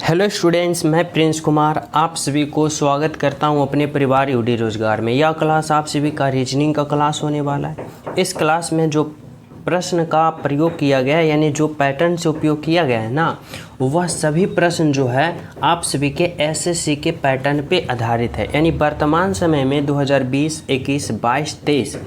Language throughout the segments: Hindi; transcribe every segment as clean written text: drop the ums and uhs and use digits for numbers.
हेलो स्टूडेंट्स, मैं प्रिंस कुमार आप सभी को स्वागत करता हूं अपने परिवार यूडी रोजगार में। यह क्लास आप सभी का रीजनिंग का क्लास होने वाला है। इस क्लास में जो प्रश्न का प्रयोग किया गया है यानी जो पैटर्न से उपयोग किया गया है ना, वह सभी प्रश्न जो है आप सभी के एसएससी के पैटर्न पे आधारित है। यानी वर्तमान समय में 2020, 21, 22, 23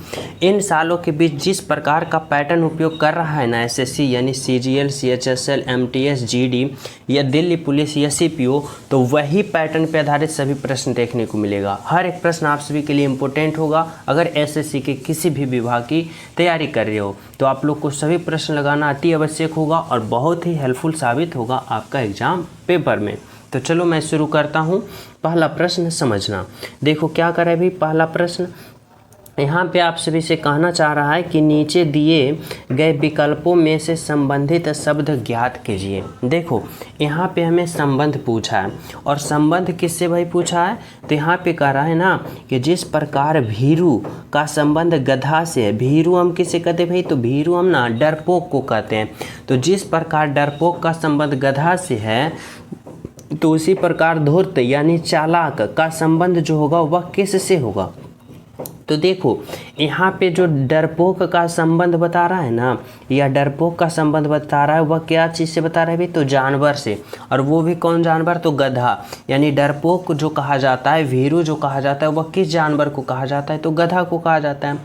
इन सालों के बीच जिस प्रकार का पैटर्न उपयोग कर रहा है ना एसएससी यानी सीजीएल, सीएचएसएल, एमटीएस, जीडी या दिल्ली पुलिस या सीपीओ, तो वही पैटर्न पे आधारित सभी प्रश्न देखने को मिलेगा। हर एक प्रश्न आप सभी के लिए इम्पोर्टेंट होगा। अगर एसएससी के किसी भी विभाग की तैयारी कर रहे हो तो आप लोग को सभी प्रश्न लगाना अति आवश्यक होगा और बहुत ही हेल्पफुल साबित होगा आपका एग्जाम पेपर में। तो चलो मैं शुरू करता हूँ। पहला प्रश्न समझना। देखो क्या करे भाई, पहला प्रश्न यहाँ पे आप सभी से कहना चाह रहा है कि नीचे दिए गए विकल्पों में से संबंधित शब्द ज्ञात कीजिए। देखो यहाँ पे हमें संबंध पूछा है और संबंध किससे भाई पूछा है, तो यहाँ पे कह रहा है ना कि जिस प्रकार भीरू का संबंध गधा से है। भीरू हम किसे कहते हैं भाई, तो भीरू हम ना डरपोक को कहते हैं। तो जिस प्रकार डरपोक का संबंध गधा से है तो उसी प्रकार धूर्त यानी चालाक का संबंध जो होगा वह किससे होगा। तो देखो यहाँ पे जो डरपोक का संबंध बता रहा है ना, या डरपोक का संबंध बता रहा है वह क्या चीज़ से बता रहा है भाई, तो जानवर से। और वो भी कौन जानवर, तो गधा। यानी डरपोक जो कहा जाता है, भीरू जो कहा जाता है, वह किस जानवर को कहा जाता है, तो गधा को कहा जाता है।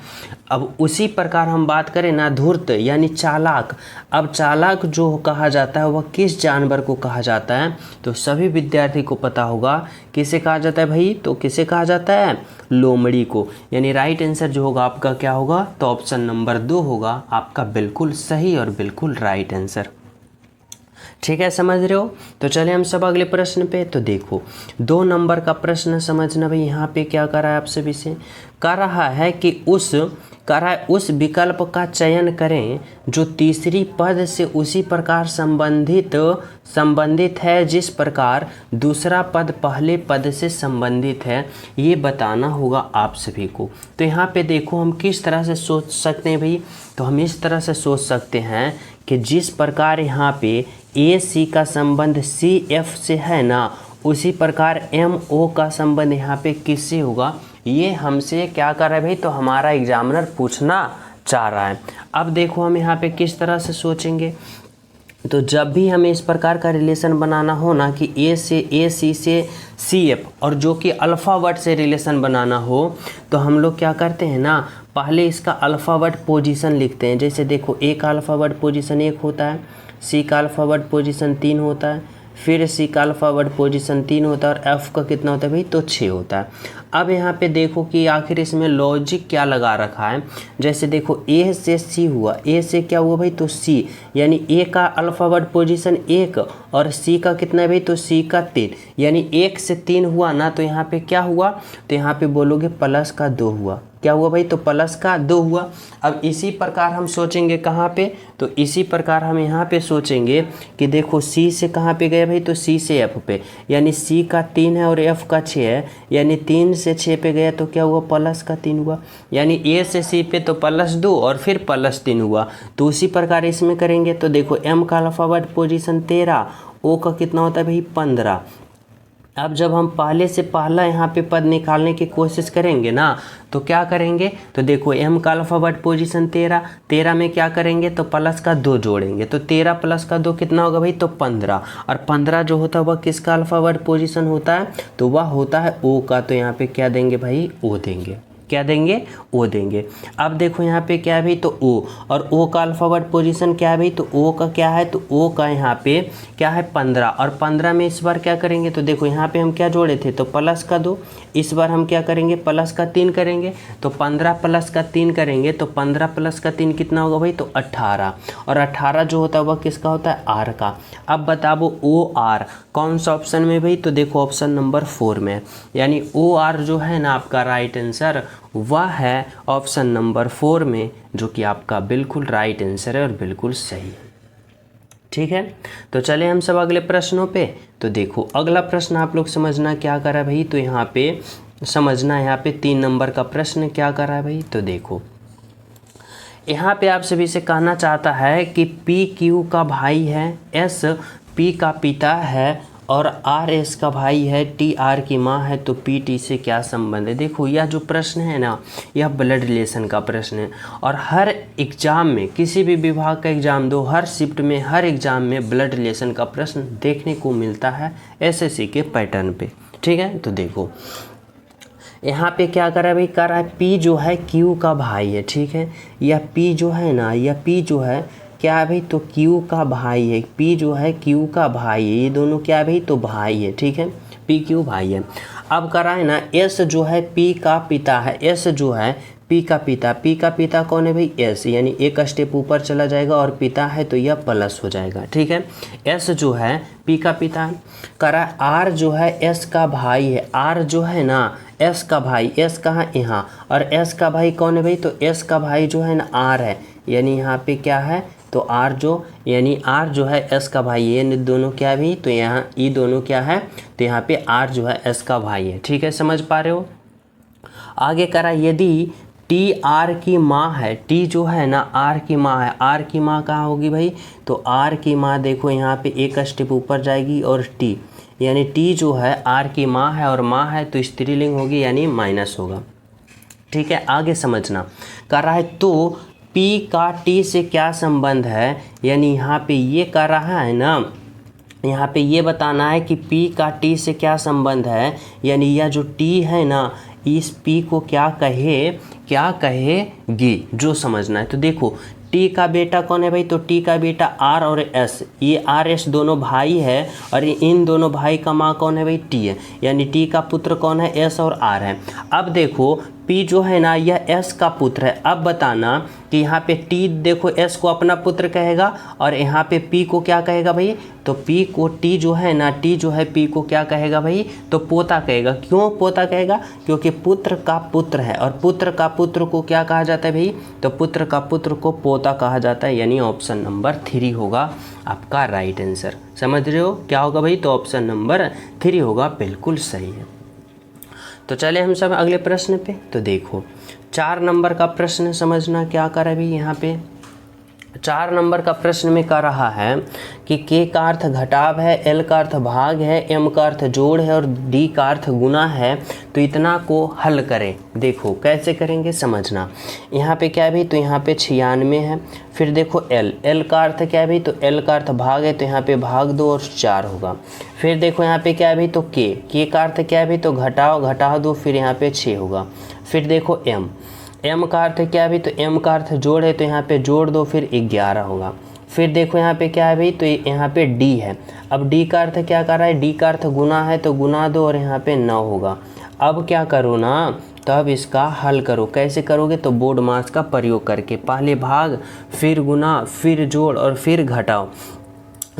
अब उसी प्रकार हम बात करें ना धूर्त यानी चालाक। अब चालाक जो कहा जाता है वह किस जानवर को कहा जाता है, तो सभी विद्यार्थी को पता होगा किसे कहा जाता है भाई, तो किसे कहा जाता है, लोमड़ी को। यानी राइट आंसर जो होगा आपका क्या होगा, तो ऑप्शन नंबर 2 होगा आपका बिल्कुल सही और बिल्कुल राइट आंसर। ठीक है, समझ रहे हो। तो चले हम सब अगले प्रश्न पे। तो देखो 2 नंबर का प्रश्न समझना भाई। यहाँ पे क्या कर रहा है आप सभी से, कर रहा है कि उस विकल्प का चयन करें जो तीसरी पद से उसी प्रकार संबंधित है जिस प्रकार दूसरा पद पहले पद से संबंधित है। ये बताना होगा आप सभी को। तो यहाँ पे देखो हम किस तरह से सोच सकते हैं भाई, तो हम इस तरह से सोच सकते हैं कि जिस प्रकार यहाँ पे ए सी का संबंध सी एफ से है ना, उसी प्रकार एम ओ का संबंध यहाँ पे किससे होगा। ये हमसे क्या कर रहा है भाई, तो हमारा एग्जामिनर पूछना चाह रहा है। अब देखो हम यहाँ पे किस तरह से सोचेंगे, तो जब भी हमें इस प्रकार का रिलेशन बनाना हो ना कि ए सी से सी एफ और जो कि अल्फ़ावर्ड से रिलेशन बनाना हो, तो हम लोग क्या करते हैं ना, पहले इसका अल्फ़ावर्ड पोजीशन लिखते हैं। जैसे देखो ए का अल्फ़ावर्ड पोजीशन 1 होता है, सी का अल्फ़ावर्ड पोजीशन 3 होता है, फिर सी का अल्फ़ावर्ड पोजीशन 3 होता है और एफ़ का कितना होता है भाई, तो 6 होता है। अब यहाँ पे देखो कि आखिर इसमें लॉजिक क्या लगा रखा है। जैसे देखो ए से सी हुआ, ए से क्या हुआ भाई, तो सी। यानी ए का अल्फ़ावर्ड पोजीशन 1 और सी का कितना है भाई, तो सी का 3। यानी 1 से 3 हुआ ना, तो यहाँ पे क्या हुआ, तो यहाँ पे बोलोगे प्लस का 2 हुआ। क्या हुआ भाई, तो प्लस का 2 हुआ। अब इसी प्रकार हम सोचेंगे कहाँ पे, तो इसी प्रकार हम यहाँ पे सोचेंगे कि देखो सी से कहाँ पे गए भाई, तो सी से एफ पे। यानी सी का 3 है और एफ का 6 है, यानी 3 से 6 पे गया तो क्या हुआ, प्लस का 3 हुआ। यानी ए से सी पे तो प्लस 2 और फिर प्लस 3 हुआ। तो उसी प्रकार इसमें करेंगे। तो देखो एम का अल्फ़ावर्ड पोजीशन 13, ओ का कितना होता है भाई 15। अब जब हम पहले से पहला यहाँ पे पद निकालने की कोशिश करेंगे ना, तो क्या करेंगे, तो देखो एम का अल्फ़ावर्ड पोजीशन 13 में क्या करेंगे, तो प्लस का 2 जोड़ेंगे। तो 13 प्लस का 2 कितना होगा भाई, तो 15। और 15 जो होता है वह किसका अल्फ़ावर्ड पोजीशन होता है, तो वह होता है ओ का। तो यहाँ पे क्या देंगे भाई, ओ देंगे। क्या देंगे, ओ देंगे। अब देखो यहाँ पे क्या है भाई, तो ओ, और ओ का अल्फ़ावर्ड पोजीशन क्या है भाई, तो ओ का क्या है, तो ओ का यहाँ पे क्या है 15। और 15 में इस बार क्या करेंगे, तो देखो यहाँ पे हम क्या जोड़े थे, तो प्लस का 2। इस बार हम क्या करेंगे, प्लस का 3 करेंगे। तो 15 प्लस का 3 करेंगे तो 15 प्लस का 3 कितना होगा भाई, तो 18। और 18 जो होता है वह किसका होता है, आर का। अब बताओ ओ आर कौन सा ऑप्शन में भाई, तो देखो ऑप्शन नंबर 4 में। यानी ओ आर जो है ना आपका राइट आंसर वह है ऑप्शन नंबर 4 में, जो कि आपका बिल्कुल राइट आंसर है और बिल्कुल सही है। ठीक है, तो चले हम सब अगले प्रश्नों पे। तो देखो अगला प्रश्न आप लोग समझना क्या कर रहा है भाई, तो यहाँ पे समझना, यहाँ पे 3 नंबर का प्रश्न क्या कर रहा है भाई। तो देखो यहाँ पे आप सभी से कहना चाहता है कि पी क्यू का भाई है, एस पी का पिता है और आर एस का भाई है, टी आर की माँ है, तो पी टी से क्या संबंध है। देखो यह जो प्रश्न है ना, यह ब्लड रिलेशन का प्रश्न है, और हर एग्ज़ाम में, किसी भी विभाग का एग्ज़ाम दो, हर शिफ्ट में, हर एग्ज़ाम में ब्लड रिलेशन का प्रश्न देखने को मिलता है एसएससी के पैटर्न पे। ठीक है, तो देखो यहाँ पे क्या करा भाई, कर रहा है पी जो है क्यू का भाई है। ठीक है, यह पी जो है ना, यह पी जो है क्या है भाई, तो क्यू का भाई है। पी जो है क्यू का भाई है, ये दोनों क्या है भाई, तो भाई है। ठीक है, पी क्यू भाई है। अब करा है ना, एस जो है पी का पिता है। एस जो है पी का पिता, पी का पिता कौन है भाई, एस, यानी एक स्टेप ऊपर चला जाएगा और पिता है तो यह प्लस हो जाएगा। ठीक है, एस जो है पी का पिता है। करा आर जो है एस का भाई है। आर जो है ना एस का भाई, एस कहाँ, यहाँ, और एस का भाई कौन है भाई, तो एस का भाई जो है ना आर है, यानी यहाँ पे क्या है, तो आर जो, यानी आर जो है एस का भाई है, ये दोनों क्या है भी, तो यहाँ ये दोनों क्या है, तो यहाँ पे आर जो है एस का भाई है। ठीक है, समझ पा रहे हो। आगे करा, यदि टी आर की माँ है, टी जो है ना आर की माँ है, आर की माँ कहाँ होगी भाई, तो आर की माँ देखो यहाँ पे एक स्टेप ऊपर जाएगी और टी, यानी टी जो है आर की माँ है, और माँ है तो स्त्रीलिंग होगी, यानी माइनस होगा। ठीक है, आगे समझना। कर रहा है तो पी का टी से क्या संबंध है, यानी यहाँ पे ये कर रहा है ना, यहाँ पे ये बताना है कि पी का टी से क्या संबंध है, यानी यह जो टी है ना, इस पी को क्या कहेगी, जो समझना है। तो देखो टी का बेटा कौन है भाई, तो टी का बेटा आर और एस, ये आर एस दोनों भाई है, और इन दोनों भाई का माँ कौन है भाई, टी है, यानी टी का पुत्र कौन है, एस और आर है। अब देखो पी जो है ना यह एस का पुत्र है। अब बताना कि यहाँ पे टी देखो एस को अपना पुत्र कहेगा, और यहाँ पे पी को क्या कहेगा भाई, तो पी को टी जो है ना, टी जो है पी को क्या कहेगा भाई, तो पोता कहेगा। क्यों पोता कहेगा, क्योंकि पुत्र का पुत्र है, और पुत्र का पुत्र को क्या कहा जाता है भाई, तो पुत्र का पुत्र को पोता कहा जाता है, यानी ऑप्शन नंबर 3 होगा आपका राइट आंसर। समझ रहे हो क्या होगा भाई, तो ऑप्शन नंबर 3 होगा, बिल्कुल सही है। तो चले हम सब अगले प्रश्न पे। तो देखो 4 नंबर का प्रश्न समझना क्या कर अभी यहाँ पे। 4 नंबर का प्रश्न में कह रहा है कि के का अर्थ घटाव है, एल का अर्थ भाग है, एम का अर्थ जोड़ है और डी का अर्थ गुना है, तो इतना को हल करें। देखो कैसे करेंगे समझना। यहाँ पे क्या है भाई, तो यहाँ पे 96 है। फिर देखो एल का अर्थ क्या है भाई, तो एल का अर्थ भाग है, तो यहाँ पे भाग 2 और 4 होगा। फिर देखो यहाँ पे क्या है भाई, तो के का अर्थ क्या है भाई, तो घटाओ 2, फिर यहाँ पे 6 होगा। फिर देखो एम का अर्थ क्या है भाई, तो एम का अर्थ जोड़ है, तो यहाँ पे जोड़ 2 फिर 11 होगा। फिर देखो यहाँ पे क्या है भाई, तो यहाँ पे डी है। अब डी का अर्थ क्या कर रहा है, डी का अर्थ गुना है, तो गुना 2 और यहाँ पे 9 होगा। अब क्या करो ना, तो अब इसका हल करो। कैसे करोगे, तो बोर्ड मास का प्रयोग करके, पहले भाग, फिर गुना, फिर जोड़ और फिर घटाओ।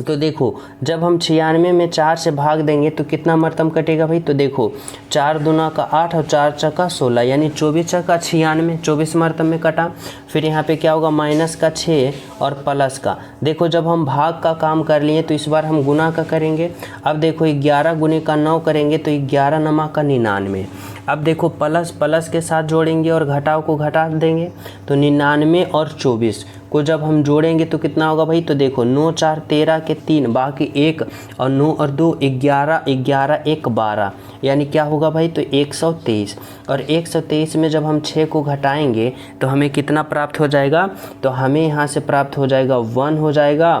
तो देखो जब हम 96 में 4 से भाग देंगे तो कितना मरतम कटेगा भाई, तो देखो 4 दूना का 8 और 4 चक्का 16, यानी 24 चक्का 96, 24 मरतम में कटा। फिर यहाँ पे क्या होगा, माइनस का 6 और प्लस का। देखो जब हम भाग का काम कर लिए तो इस बार हम गुना का करेंगे। अब देखो 11 गुने का 9 करेंगे, तो 11 नमा का 99। अब देखो प्लस के साथ जोड़ेंगे और घटाव को घटा देंगे, तो 99 और 24 को जब हम जोड़ेंगे तो कितना होगा भाई, तो देखो 9 4 13 के 3 बाकी 1 और 9 और 2 11 11 1 12, यानी क्या होगा भाई, तो 123। और 123 में जब हम 6 को घटाएंगे तो हमें कितना प्राप्त हो जाएगा, तो हमें यहाँ से प्राप्त हो जाएगा 1 हो जाएगा,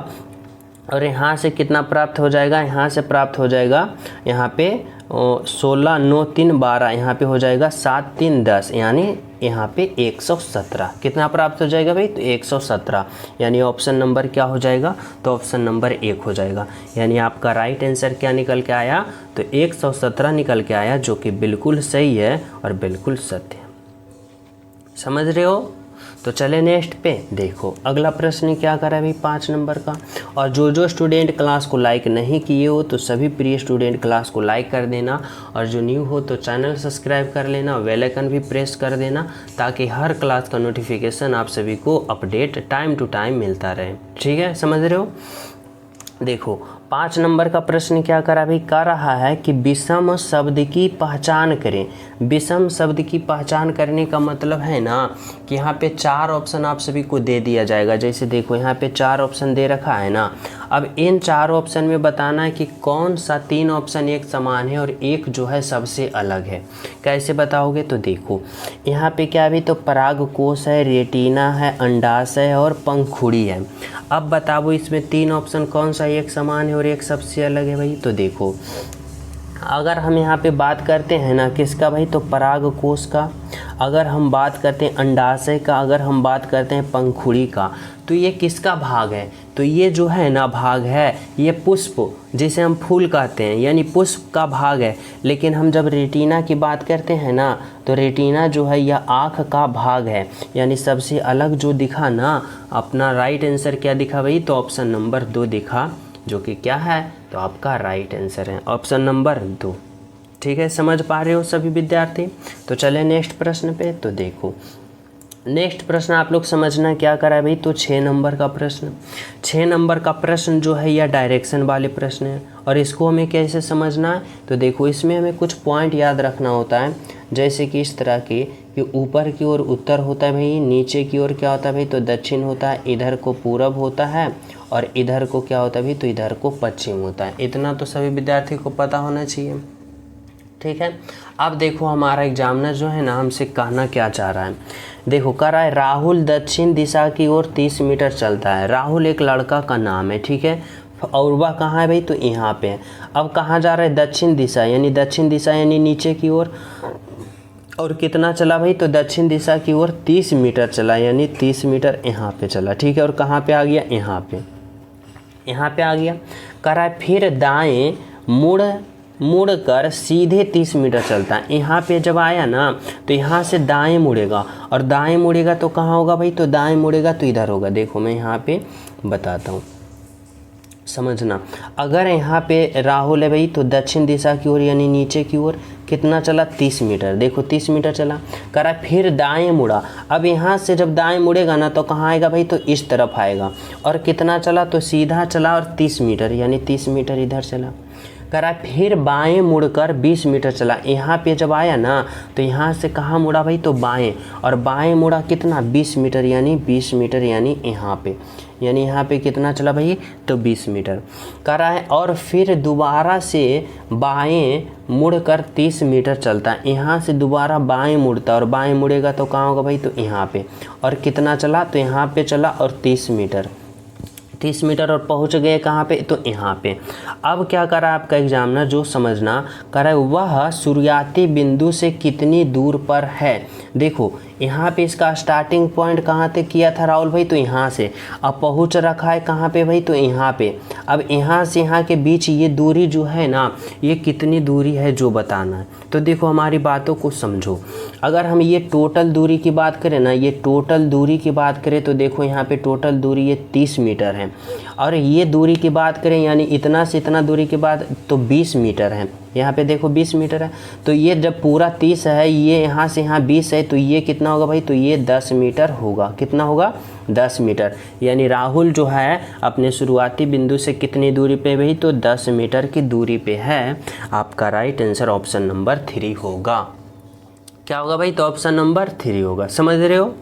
और यहाँ से कितना प्राप्त हो जाएगा, यहाँ से प्राप्त हो जाएगा यहाँ पे 16 9 3 12, यहाँ पे हो जाएगा 7 3 10, यानी यहाँ पे 117 कितना प्राप्त हो जाएगा भाई, तो 117, यानी ऑप्शन नंबर क्या हो जाएगा, तो ऑप्शन नंबर 1 हो जाएगा। यानी आपका राइट आंसर क्या निकल के आया, तो 117 निकल के आया, जो कि बिल्कुल सही है और बिल्कुल सत्य। समझ रहे हो। तो चले नेक्स्ट पे। देखो अगला प्रश्न क्या करा है भाई, 5 नंबर का। और जो स्टूडेंट क्लास को लाइक नहीं किए हो तो सभी प्रिय स्टूडेंट क्लास को लाइक कर देना, और जो न्यू हो तो चैनल सब्सक्राइब कर लेना, बेल आइकन भी प्रेस कर देना, ताकि हर क्लास का नोटिफिकेशन आप सभी को अपडेट टाइम टू टाइम मिलता रहे। ठीक है, समझ रहे हो। देखो 5 नंबर का प्रश्न क्या करा भाई, कह रहा है कि विषम शब्द की पहचान करें। विषम शब्द की पहचान करने का मतलब है ना कि यहाँ पे 4 ऑप्शन आप सभी को दे दिया जाएगा। जैसे देखो यहाँ पे 4 ऑप्शन दे रखा है ना। अब इन 4 ऑप्शन में बताना है कि कौन सा 3 ऑप्शन एक समान है और एक जो है सबसे अलग है। कैसे बताओगे, तो देखो यहाँ पे क्या भी, तो परागकोश है, रेटिना है, अंडाशय है और पंखुड़ी है। अब बताओ इसमें 3 ऑप्शन कौन सा एक समान है और एक सबसे अलग है भाई। तो देखो अगर हम यहाँ पे बात करते हैं ना किसका भाई, तो परागकोश का, अगर हम बात करते हैं अंडाशय का, अगर हम बात करते हैं पंखुड़ी का, तो ये किसका भाग है, तो ये जो है ना भाग है ये पुष्प, जिसे हम फूल कहते हैं, यानी पुष्प का भाग है। लेकिन हम जब रेटिना की बात करते हैं ना, तो रेटिना जो है यह आँख का भाग है। यानी सबसे अलग जो दिखा ना, अपना राइट आंसर क्या दिखा भाई, तो ऑप्शन नंबर 2 दिखा, जो कि क्या है, तो आपका राइट आंसर है ऑप्शन नंबर 2। ठीक है, समझ पा रहे हो सभी विद्यार्थी। तो चले नेक्स्ट प्रश्न पे। तो देखो नेक्स्ट प्रश्न आप लोग समझना क्या करा है भाई, तो 6 नंबर का प्रश्न। 6 नंबर का प्रश्न जो है यह डायरेक्शन वाले प्रश्न है और इसको हमें कैसे समझना है, तो देखो इसमें हमें कुछ पॉइंट याद रखना होता है। जैसे कि इस तरह के कि ऊपर की ओर उत्तर होता है भाई, नीचे की ओर क्या होता है भाई, तो दक्षिण होता है, इधर को पूरब होता है और इधर को क्या होता है भाई, तो इधर को पश्चिम होता है। इतना तो सभी विद्यार्थी को पता होना चाहिए। ठीक है, अब देखो हमारा एग्जामिनर जो है ना हमसे कहना क्या चाह रहा है। देखो कह रहा है राहुल दक्षिण दिशा की ओर 30 मीटर चलता है। राहुल एक लड़का का नाम है, ठीक है, और वह कहाँ है भाई, तो यहाँ पे है। अब कहाँ जा रहा है, दक्षिण दिशा, यानी दक्षिण दिशा यानी नीचे की ओर। और कितना चला भाई, तो दक्षिण दिशा की ओर 30 मीटर चला, यानी 30 मीटर यहाँ पे चला। ठीक है, और कहाँ पे आ गया, यहाँ पे आ गया। कह रहा है फिर दाएँ मुड़ कर सीधे 30 मीटर चलता है। यहाँ पे जब आया ना तो यहाँ से दाएं मुड़ेगा, और दाएं मुड़ेगा तो कहाँ होगा भाई, तो दाएं मुड़ेगा तो इधर होगा। देखो मैं यहाँ पे बताता हूँ, समझना। अगर यहाँ पे राहुल है भाई तो दक्षिण दिशा की ओर यानी नीचे की ओर कितना चला, 30 मीटर। देखो 30 मीटर चला। कह रहा फिर दाएं मुड़ा। अब यहाँ से जब दाएं मुड़ेगा ना तो कहाँ आएगा भाई, तो इस तरफ आएगा। और कितना चला, तो सीधा चला और 30 मीटर, यानी 30 मीटर इधर चला। कह रहा फिर बाएं मुड़कर 20 मीटर चला। यहाँ पे जब आया ना तो यहाँ से कहाँ मुड़ा भाई, तो बाएं, और बाएं मुड़ा कितना, 20 मीटर, यानी 20 मीटर यानी यहाँ पे, यानी यहाँ पे कितना चला भाई, तो 20 मीटर। कह रहा है और फिर दोबारा से बाएं मुड़कर 30 मीटर चलता है। यहाँ से दोबारा बाएं मुड़ता है और बाएं मुड़ेगा तो कहाँ होगा भाई, तो यहाँ पे। और कितना चला, तो यहाँ पे चला और 30 मीटर और पहुंच गए कहाँ पे, तो यहाँ पे। अब क्या कर रहा है आपका एग्जामिनर, जो समझना कर रहा है वह शुरुआती बिंदु से कितनी दूर पर है। देखो यहाँ पे इसका स्टार्टिंग पॉइंट कहाँ तक किया था राहुल भाई, तो यहाँ से। अब पहुँच रखा है कहाँ पे भाई, तो यहाँ पे। अब यहाँ से यहाँ के बीच ये दूरी जो है ना, ये कितनी दूरी है जो बताना है। तो देखो हमारी बातों को समझो। अगर हम ये टोटल दूरी की बात करें ना, ये टोटल दूरी की बात करें तो देखो यहाँ पे टोटल दूरी ये 30 मीटर है। और ये दूरी की बात करें यानी इतना से इतना दूरी के बाद तो 20 मीटर है। यहाँ पे देखो 20 मीटर है। तो ये जब पूरा 30 है, ये यहाँ से यहाँ 20 है, तो ये कितना होगा भाई, तो ये 10 मीटर होगा। कितना होगा, 10 मीटर। यानी राहुल जो है अपने शुरुआती बिंदु से कितनी दूरी पे भाई, तो 10 मीटर की दूरी पे है। आपका राइट आंसर ऑप्शन नंबर 3 होगा। क्या होगा भाई, तो ऑप्शन नंबर 3 होगा। समझ रहे हो।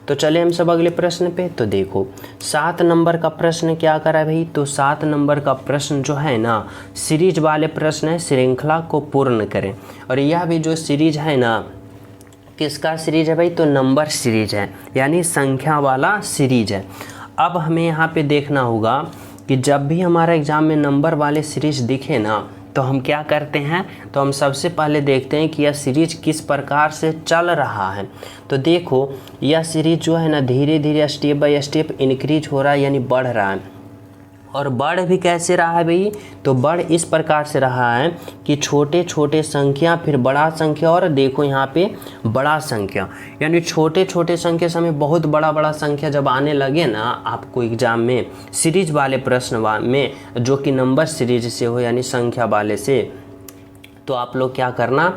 तो चले हम सब अगले प्रश्न पे। तो देखो 7 नंबर का प्रश्न क्या करा है भाई, तो 7 नंबर का प्रश्न जो है ना सीरीज वाले प्रश्न है, श्रृंखला को पूर्ण करें। और यह भी जो सीरीज है ना, किसका सीरीज है भाई, तो नंबर सीरीज है, यानी संख्या वाला सीरीज है। अब हमें यहाँ पे देखना होगा कि जब भी हमारा एग्जाम में नंबर वाले सीरीज दिखे ना तो हम क्या करते हैं, तो हम सबसे पहले देखते हैं कि यह सीरीज किस प्रकार से चल रहा है। तो देखो यह सीरीज जो है ना धीरे धीरे स्टेप बाय स्टेप इंक्रीज हो रहा है, यानी बढ़ रहा है। और बढ़ भी कैसे रहा है भाई, तो बढ़ इस प्रकार से रहा है कि छोटे छोटे संख्या फिर बड़ा संख्या, और देखो यहाँ पे बड़ा संख्या, यानी छोटे छोटे संख्या से हमें बहुत बड़ा बड़ा संख्या जब आने लगे ना आपको एग्जाम में सीरीज वाले प्रश्न में, जो कि नंबर सीरीज से हो यानी संख्या वाले से, तो आप लोग क्या करना,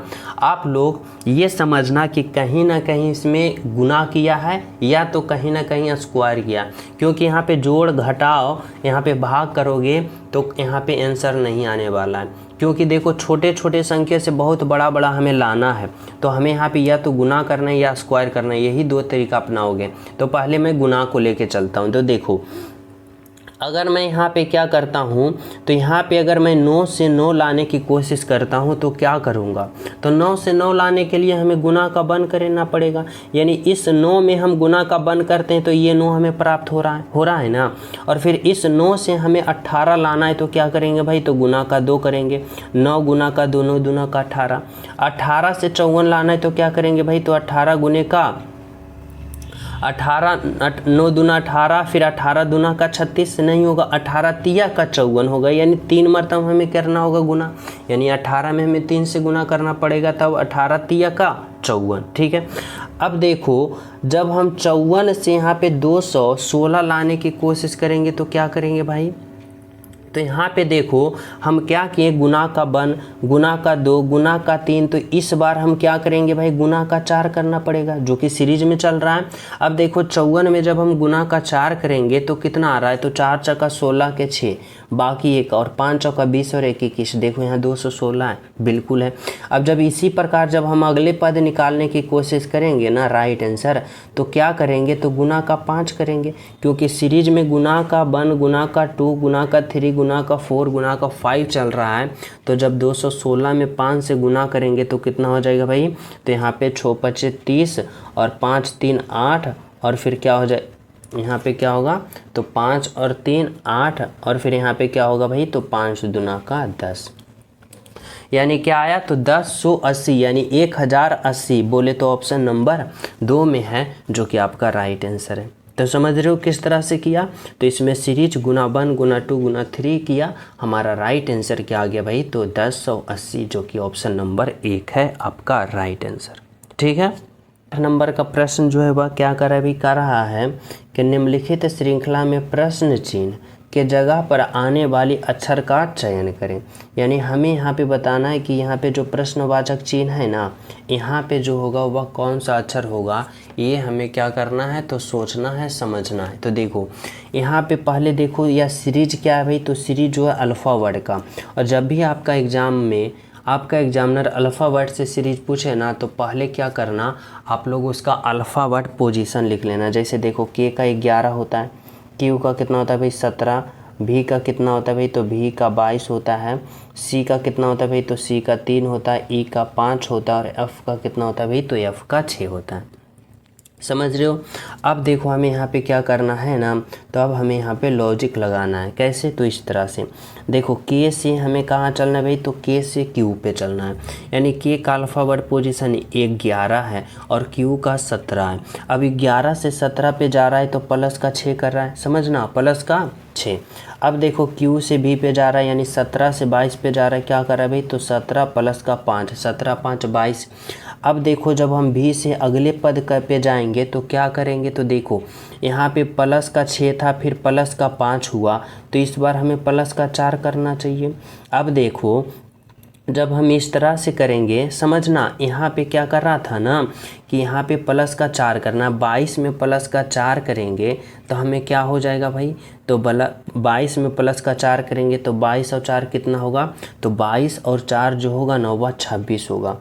आप लोग ये समझना कि कहीं ना कहीं इसमें गुना किया है या तो कहीं ना कहीं स्क्वायर किया, क्योंकि यहाँ पे जोड़ घटाओ यहाँ पे भाग करोगे तो यहाँ पे आंसर नहीं आने वाला है। क्योंकि देखो छोटे छोटे संख्या से बहुत बड़ा बड़ा हमें लाना है, तो हमें यहाँ पे या तो गुना करना है या स्क्वायर करना है, यही दो तरीका अपनाओगे। तो पहले मैं गुना को लेके चलता हूँ। तो देखो अगर मैं यहाँ पे क्या करता हूँ, तो यहाँ पे अगर मैं 9 से 9 लाने की कोशिश करता हूँ तो क्या करूँगा, तो 9 से 9 लाने के लिए हमें गुना का बन करना पड़ेगा। यानी इस 9 में हम गुना का बन करते हैं तो ये 9 हमें प्राप्त हो रहा है ना। और फिर इस 9 से हमें 18 लाना है तो क्या करेंगे भाई, तो गुना का 2 करेंगे। 9 गुना का 2, 9 दूना का 18। 18 से 54 लाना है तो क्या करेंगे भाई, तो 18 गुने का 18, 9 दूना 18, फिर 18 दूना का 36 नहीं होगा, 18 तिया का 54 होगा। यानी 3 मरतब हमें करना होगा गुना, यानी 18 में हमें 3 से गुना करना पड़ेगा, तब 18 तिया का 54। ठीक है। अब देखो जब हम 54 से यहाँ पे 216 लाने की कोशिश करेंगे तो क्या करेंगे भाई, तो यहाँ पे देखो हम क्या किए, गुना का बन, गुना का 2, गुना का 3, तो इस बार हम क्या करेंगे भाई, गुना का 4 करना पड़ेगा, जो कि सीरीज में चल रहा है। अब देखो 54 में जब हम गुना का 4 करेंगे तो कितना आ रहा है, तो 4 चौका 16 के 6, बाकी 1 और 5 चौका 20 और 1 21, देखो यहाँ 216 है, बिल्कुल है। अब जब इसी प्रकार जब हम अगले पद निकालने की कोशिश करेंगे ना, राइट आंसर, तो क्या करेंगे, तो गुना का 5 करेंगे, क्योंकि सीरीज में गुना का 1, गुना का 2, गुना का 3, गुना का 4, गुना का 5 चल रहा है। तो जब 216 में 5 से गुना करेंगे तो कितना हो जाएगा भाई, तो यहाँ पे 6 25 30 और 5 3 8, और फिर क्या हो जाए, यहाँ पे क्या होगा, तो 5 और 3 8, और फिर यहाँ पे क्या होगा भाई, तो 5 दूना का 10, यानी क्या आया, तो 1080 यानी 1080 बोले तो ऑप्शन नंबर 2 में है, जो कि आपका राइट आंसर है। तो समझ रहे हो किस तरह से किया, तो इसमें सीरीज गुना 1 गुना 2 गुना 3 किया, हमारा राइट आंसर क्या आ गया भाई, तो 1080, जो कि ऑप्शन नंबर 1 है आपका राइट आंसर। ठीक है। नंबर का प्रश्न जो है वह क्या कर रहा है कि निम्नलिखित श्रृंखला में प्रश्न चिन्ह के जगह पर आने वाली अक्षर का चयन करें। यानी हमें यहाँ पे बताना है कि यहाँ पे जो प्रश्नवाचक चिन्ह है ना, यहाँ पे जो होगा वह कौन सा अक्षर होगा, ये हमें क्या करना है, तो सोचना है, समझना है। तो देखो यहाँ पे पहले देखो यह सीरीज क्या है भाई, तो सीरीज जो है अल्फ़ावर्ड का, और जब भी आपका एग्ज़ाम में आपका एग्जामिनर अल्फ़ावर्ड से सीरीज पूछे ना, तो पहले क्या करना, आप लोग उसका अल्फ़ावर्ड पोजीशन लिख लेना। जैसे देखो के का 11 होता है, क्यू का कितना होता है भाई 17, भी का कितना होता है भाई, तो भी का 22 होता है, सी का कितना होता है भाई, तो सी का 3 होता है, ई का 5 होता है, और एफ़ का कितना होता है भाई, तो एफ़ का 6 होता है। समझ रहे हो। अब देखो हमें यहाँ पे क्या करना है ना, तो अब हमें यहाँ पे लॉजिक लगाना है। कैसे, तो इस तरह से देखो के से हमें कहाँ चलना है भाई, तो के से क्यू पे चलना है। यानी के का अल्फ़ावर्ड पोजीशन 11 है और क्यू का 17 है। अब 11 से 17 पे जा रहा है तो प्लस का 6 कर रहा है, समझना, प्लस का 6। अब देखो क्यू से भी पे जा रहा है, यानी 17 से 22 पे जा रहा है, क्या कर रहा है भाई, तो 17 प्लस का 5, 17 5 22। अब देखो जब हम भी से अगले पद पे जाएंगे तो क्या करेंगे, तो देखो यहाँ पे प्लस का 6 था, फिर प्लस का 5 हुआ, तो इस बार हमें प्लस का 4 करना चाहिए। अब देखो जब हम इस तरह से करेंगे, समझना, यहाँ पे क्या कर रहा था ना कि यहाँ पे प्लस का 4 करना, 22 में प्लस का 4 करेंगे तो हमें क्या हो जाएगा भाई, तो 22 में प्लस का 4 करेंगे तो 22 और 4 कितना होगा, तो 22 और 4 जो होगा ना वह 26 होगा,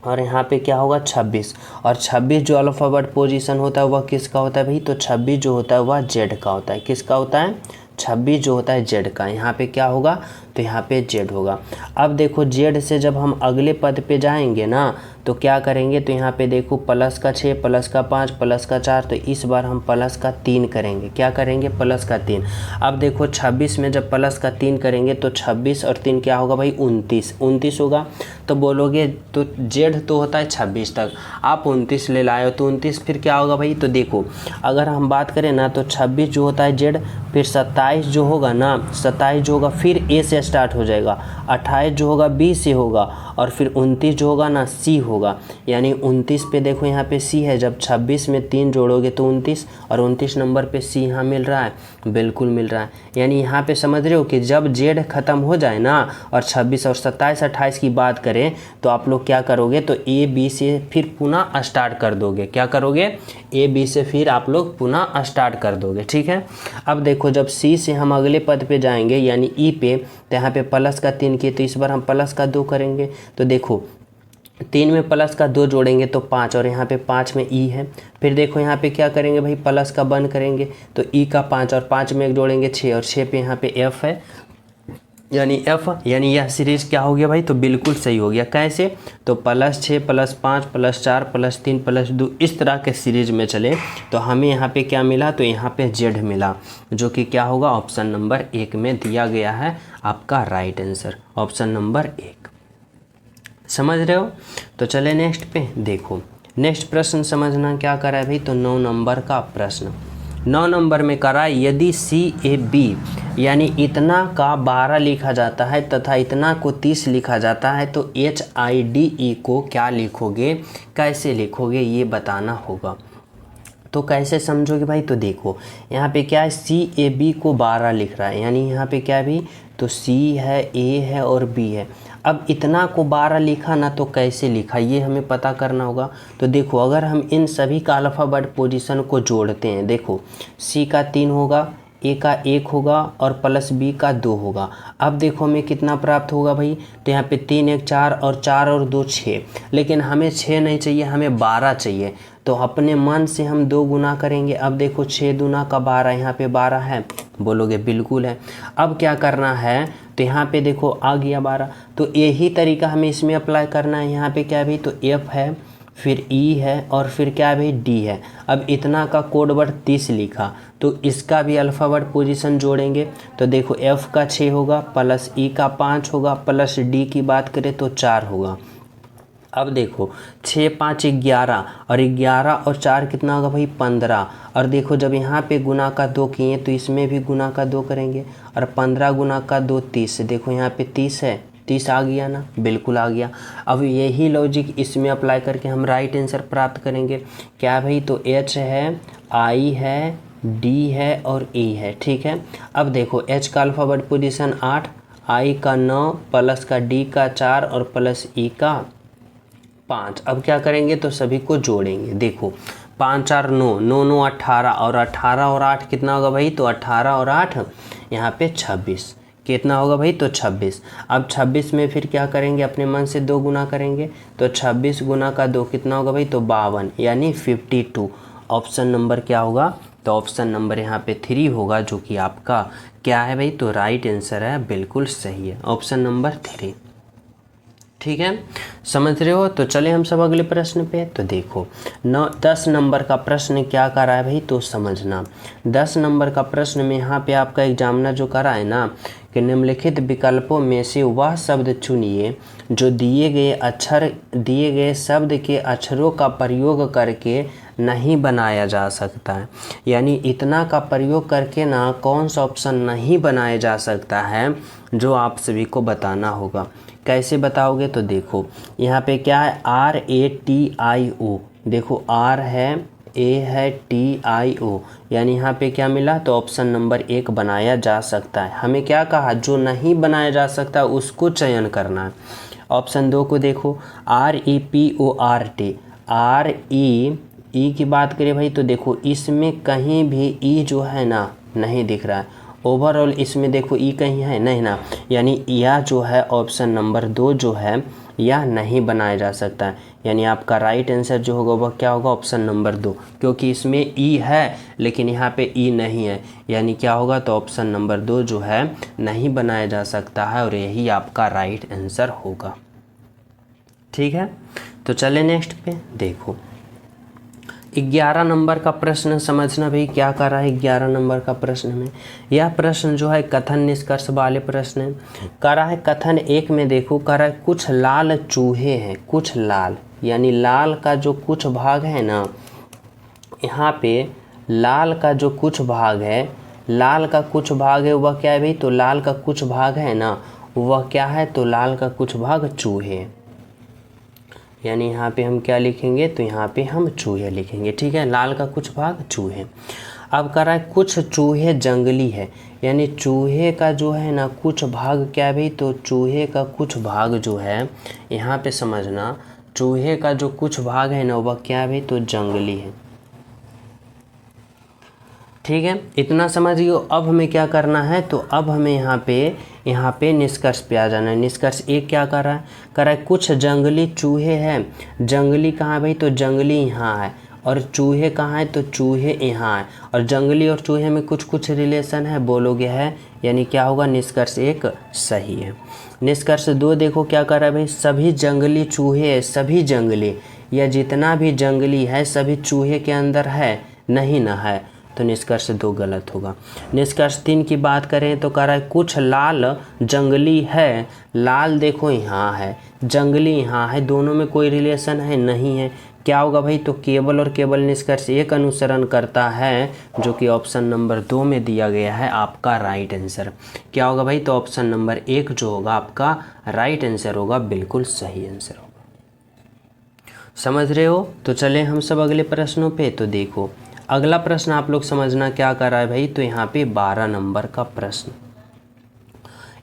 और यहाँ पे क्या होगा 26, और 26 जो अल्फ़ावर्ड पोजीशन होता है वह किसका होता है भाई, तो 26 जो होता है वह जेड का होता है। किसका होता है, 26 जो होता है जेड का। यहाँ पे क्या होगा, तो यहाँ पे जेड होगा। अब देखो जेड से जब हम अगले पद पे जाएंगे ना तो क्या करेंगे, तो यहाँ पे देखो प्लस का 6 प्लस का 5 प्लस का 4, तो इस बार हम प्लस का 3 करेंगे। क्या करेंगे, प्लस का 3। अब देखो 26 में जब प्लस का 3 करेंगे तो 26 और 3 क्या होगा भाई, 29 होगा। तो बोलोगे तो जेड तो होता है 26 तक, आप 29 ले लाए हो, तो 29 फिर क्या होगा भाई, तो देखो अगर हम बात करें ना तो 26 जो होता है जेड, फिर 27 जो होगा ना, 27 जो होगा फिर ए से स्टार्ट हो जाएगा, 28 जो होगा बी से होगा और फिर 29 जो होगा ना सी होगा। यानी 29 पे देखो यहाँ पे सी है, जब 26 में 3 जोड़ोगे तो 29 और 29 नंबर पे सी यहाँ मिल रहा है, बिल्कुल मिल रहा है। यानी यहाँ पे समझ रहे हो कि जब जेड ख़त्म हो जाए ना और 26 और 27 28 की बात करें तो आप लोग क्या करोगे, तो ए बी से फिर पुनः स्टार्ट कर दोगे। क्या करोगे, ए बी से फिर आप लोग पुनः स्टार्ट कर दोगे। ठीक है, अब देखो जब सी से हम अगले पद पे जाएंगे यानी ई पे, तो यहाँ पे प्लस का 3 किए तो इस बार हम प्लस का 2 करेंगे। तो देखो 3 में प्लस का 2 जोड़ेंगे तो 5 और यहाँ पे 5 में ई है। फिर देखो यहाँ पे क्या करेंगे भाई, प्लस का 1 करेंगे तो ई का 5 और 5 में 1 जोड़ेंगे 6 और 6 पे यहाँ पे एफ है, यानी एफ, यानी यह सीरीज़ क्या हो गया भाई, तो बिल्कुल सही हो गया। कैसे, तो +6 +5 +4 +3 +2 इस तरह के सीरीज में चले तो हमें यहाँ पे क्या मिला, तो यहाँ पे जेड मिला, जो कि क्या होगा ऑप्शन नंबर 1 में दिया गया है आपका राइट आंसर, ऑप्शन नंबर 1। समझ रहे हो। तो चले नेक्स्ट पे, देखो नेक्स्ट प्रश्न समझना क्या करा है भाई, तो 9 नंबर का प्रश्न 9 नंबर में करा, यदि CAB यानी इतना का 12 लिखा जाता है तथा इतना को 30 लिखा जाता है तो HIDE को क्या लिखोगे, कैसे लिखोगे ये बताना होगा। तो कैसे समझोगे भाई, तो देखो यहाँ पे क्या है, CAB को 12 लिख रहा है, यानी यहाँ पे क्या है भी, तो C है, A है और B है। अब इतना को 12 लिखा ना, तो कैसे लिखा ये हमें पता करना होगा। तो देखो अगर हम इन सभी का अल्फ़ाबेट पोजीशन को जोड़ते हैं, देखो C का 3 होगा, A का 1 होगा और प्लस B का 2 होगा। अब देखो हमें कितना प्राप्त होगा भाई, तो यहाँ पे 3 1 4 और 4 और 2 6, लेकिन हमें 6 नहीं चाहिए, हमें 12 चाहिए। तो अपने मन से हम 2 गुना करेंगे। अब देखो 6 दूना का 12, यहाँ पे 12 है, बोलोगे बिल्कुल है। अब क्या करना है, तो यहाँ पे देखो आ गया 12, तो यही तरीका हमें इसमें अप्लाई करना है। यहाँ पे क्या है भाई, तो F है, फिर E है और फिर क्या है भाई D है। अब इतना का कोड वर्ड 30 लिखा, तो इसका भी अल्फ़ाबेट पोजीशन जोड़ेंगे। तो देखो F का 6 होगा, प्लस E का 5 होगा, प्लस D की बात करें तो 4 होगा। अब देखो 6 5 11 और 11 और 4 कितना होगा भाई 15। और देखो जब यहाँ पे गुना का 2 किए तो इसमें भी गुना का 2 करेंगे और 15 गुना का 2 30। देखो यहाँ पे 30 है, 30 आ गया ना, बिल्कुल आ गया। अब यही लॉजिक इसमें अप्लाई करके हम राइट आंसर प्राप्त करेंगे। क्या भाई, तो H है, I है, D है और E है। ठीक है, अब देखो H का अल्फ़ाबेट पोजीशन 8, I का 9, प्लस का D का 4 और प्लस E का 5। अब क्या करेंगे, तो सभी को जोड़ेंगे। देखो 5 4 9 9 9 18 और 18 और 8 कितना होगा भाई, तो 18 और 8 यहाँ पे 26, कितना होगा भाई, तो 26। अब 26 में फिर क्या करेंगे, अपने मन से 2 गुना करेंगे, तो 26 गुना का 2 कितना होगा भाई, तो 52 यानी 52। ऑप्शन नंबर क्या होगा, तो ऑप्शन नंबर यहाँ पे 3 होगा, जो कि आपका क्या है भाई, तो राइट आंसर है, बिल्कुल सही है, ऑप्शन नंबर 3। ठीक है, समझ रहे हो। तो चले हम सब अगले प्रश्न पे। तो देखो 10 नंबर का प्रश्न क्या कर रहा है भाई, तो समझना 10 नंबर का प्रश्न में यहाँ पे आपका एग्जामिनर जो करा है ना, कि निम्नलिखित विकल्पों में से वह शब्द चुनिए जो दिए गए शब्द के अक्षरों का प्रयोग करके नहीं बनाया जा सकता है। यानी इतना का प्रयोग करके ना कौन सा ऑप्शन नहीं बनाया जा सकता है, जो आप सभी को बताना होगा। कैसे बताओगे, तो देखो यहाँ पे क्या है, RATIO, देखो R है, A है, TIO, यानी यहाँ पे क्या मिला, तो ऑप्शन नंबर 1 बनाया जा सकता है। हमें क्या कहा, जो नहीं बनाया जा सकता उसको चयन करना है। ऑप्शन 2 को देखो, REPORT, RE की बात करें भाई, तो देखो इसमें कहीं भी E जो है ना नहीं दिख रहा है। ओवरऑल इसमें देखो E कहीं है नहीं ना, यानी यह जो है ऑप्शन नंबर 2 जो है यह नहीं बनाया जा सकता है। यानी आपका राइट आंसर जो होगा वह क्या होगा, ऑप्शन नंबर 2, क्योंकि इसमें E है लेकिन यहाँ पे E नहीं है, यानी क्या होगा, तो ऑप्शन नंबर 2 जो है नहीं बनाया जा सकता है और यही आपका राइट आंसर होगा। ठीक है, तो चले नेक्स्ट पे। देखो 11 नंबर का प्रश्न समझना भाई, क्या कर रहा है 11 नंबर का प्रश्न में। यह प्रश्न जो है कथन निष्कर्ष वाले प्रश्न है। कर रहा है कथन 1 में, देखो कर रहा है कुछ लाल चूहे हैं, कुछ लाल, यानी लाल का जो कुछ भाग है ना, यहाँ पे लाल का जो कुछ भाग है, लाल का कुछ भाग है वह क्या है भाई, तो लाल का कुछ भाग है ना वह क्या है, तो लाल का कुछ भाग चूहे, यानी यहाँ पे हम क्या लिखेंगे, तो यहाँ पे हम चूहे लिखेंगे। ठीक है, लाल का कुछ भाग चूहे। अब कह रहा है कुछ चूहे जंगली है, यानी चूहे का जो है ना कुछ भाग क्या है भाई, तो चूहे का कुछ भाग जो है यहाँ पे समझना, चूहे का जो कुछ भाग है ना वह क्या है भाई, तो जंगली है। ठीक है, इतना समझिए। अब हमें क्या करना है, तो अब हमें यहाँ पे निष्कर्ष पे आ जाना है। निष्कर्ष एक क्या कर रहा है कुछ जंगली चूहे हैं। जंगली कहाँ है भाई, तो जंगली यहाँ है, और चूहे कहाँ है, तो चूहे यहाँ है, और जंगली और चूहे में कुछ कुछ रिलेशन है, बोलोगे है, यानी क्या होगा, निष्कर्ष एक सही है। निष्कर्ष दो देखो क्या कर रहा है भाई, सभी जंगली चूहे, सभी जंगली या जितना भी जंगली है सभी चूहे के अंदर है, नहीं ना है, तो निष्कर्ष दो गलत होगा। निष्कर्ष तीन की बात करें तो कह रहा है कुछ लाल जंगली है। लाल देखो यहाँ है, जंगली यहाँ है, दोनों में कोई रिलेशन है, नहीं है, क्या होगा भाई, तो केवल और केवल निष्कर्ष एक अनुसरण करता है, जो कि ऑप्शन नंबर 2 में दिया गया है आपका राइट आंसर। क्या होगा भाई, तो ऑप्शन नंबर 1 जो होगा आपका राइट आंसर होगा, बिल्कुल सही आंसर होगा। समझ रहे हो? तो चले हम सब अगले प्रश्नों पे। तो देखो अगला प्रश्न आप लोग समझना क्या कर रहा है भाई, तो यहाँ पे 12 नंबर का प्रश्न,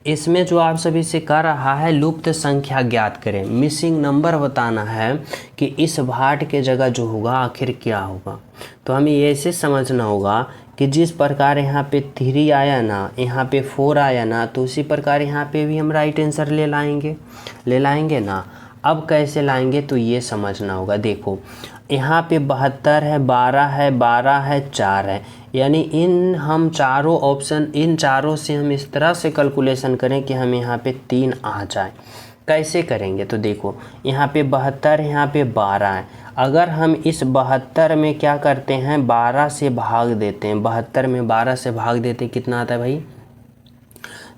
इसमें जो आप सभी से कर रहा है लुप्त संख्या ज्ञात करें, मिसिंग नंबर बताना है कि इस भाट के जगह जो होगा आखिर क्या होगा। तो हमें ऐसे समझना होगा कि जिस प्रकार यहाँ पे 3 आया ना, यहाँ पे 4 आया ना, तो उसी प्रकार यहाँ पे भी हम राइट आंसर ले लाएंगे ना। अब कैसे लाएंगे, तो ये समझना होगा। देखो यहाँ पे 72 है, 12 है, 12 है, 4 है, यानी इन हम चारों ऑप्शन, इन चारों से हम इस तरह से कैलकुलेशन करें कि हम यहाँ पे 3 आ जाए। कैसे करेंगे, तो देखो यहाँ पे 72 है, यहाँ पे 12 है। अगर हम इस 72 में क्या करते हैं, 12 से भाग देते हैं, 72 में 12 से भाग देते हैं, कितना आता है भाई,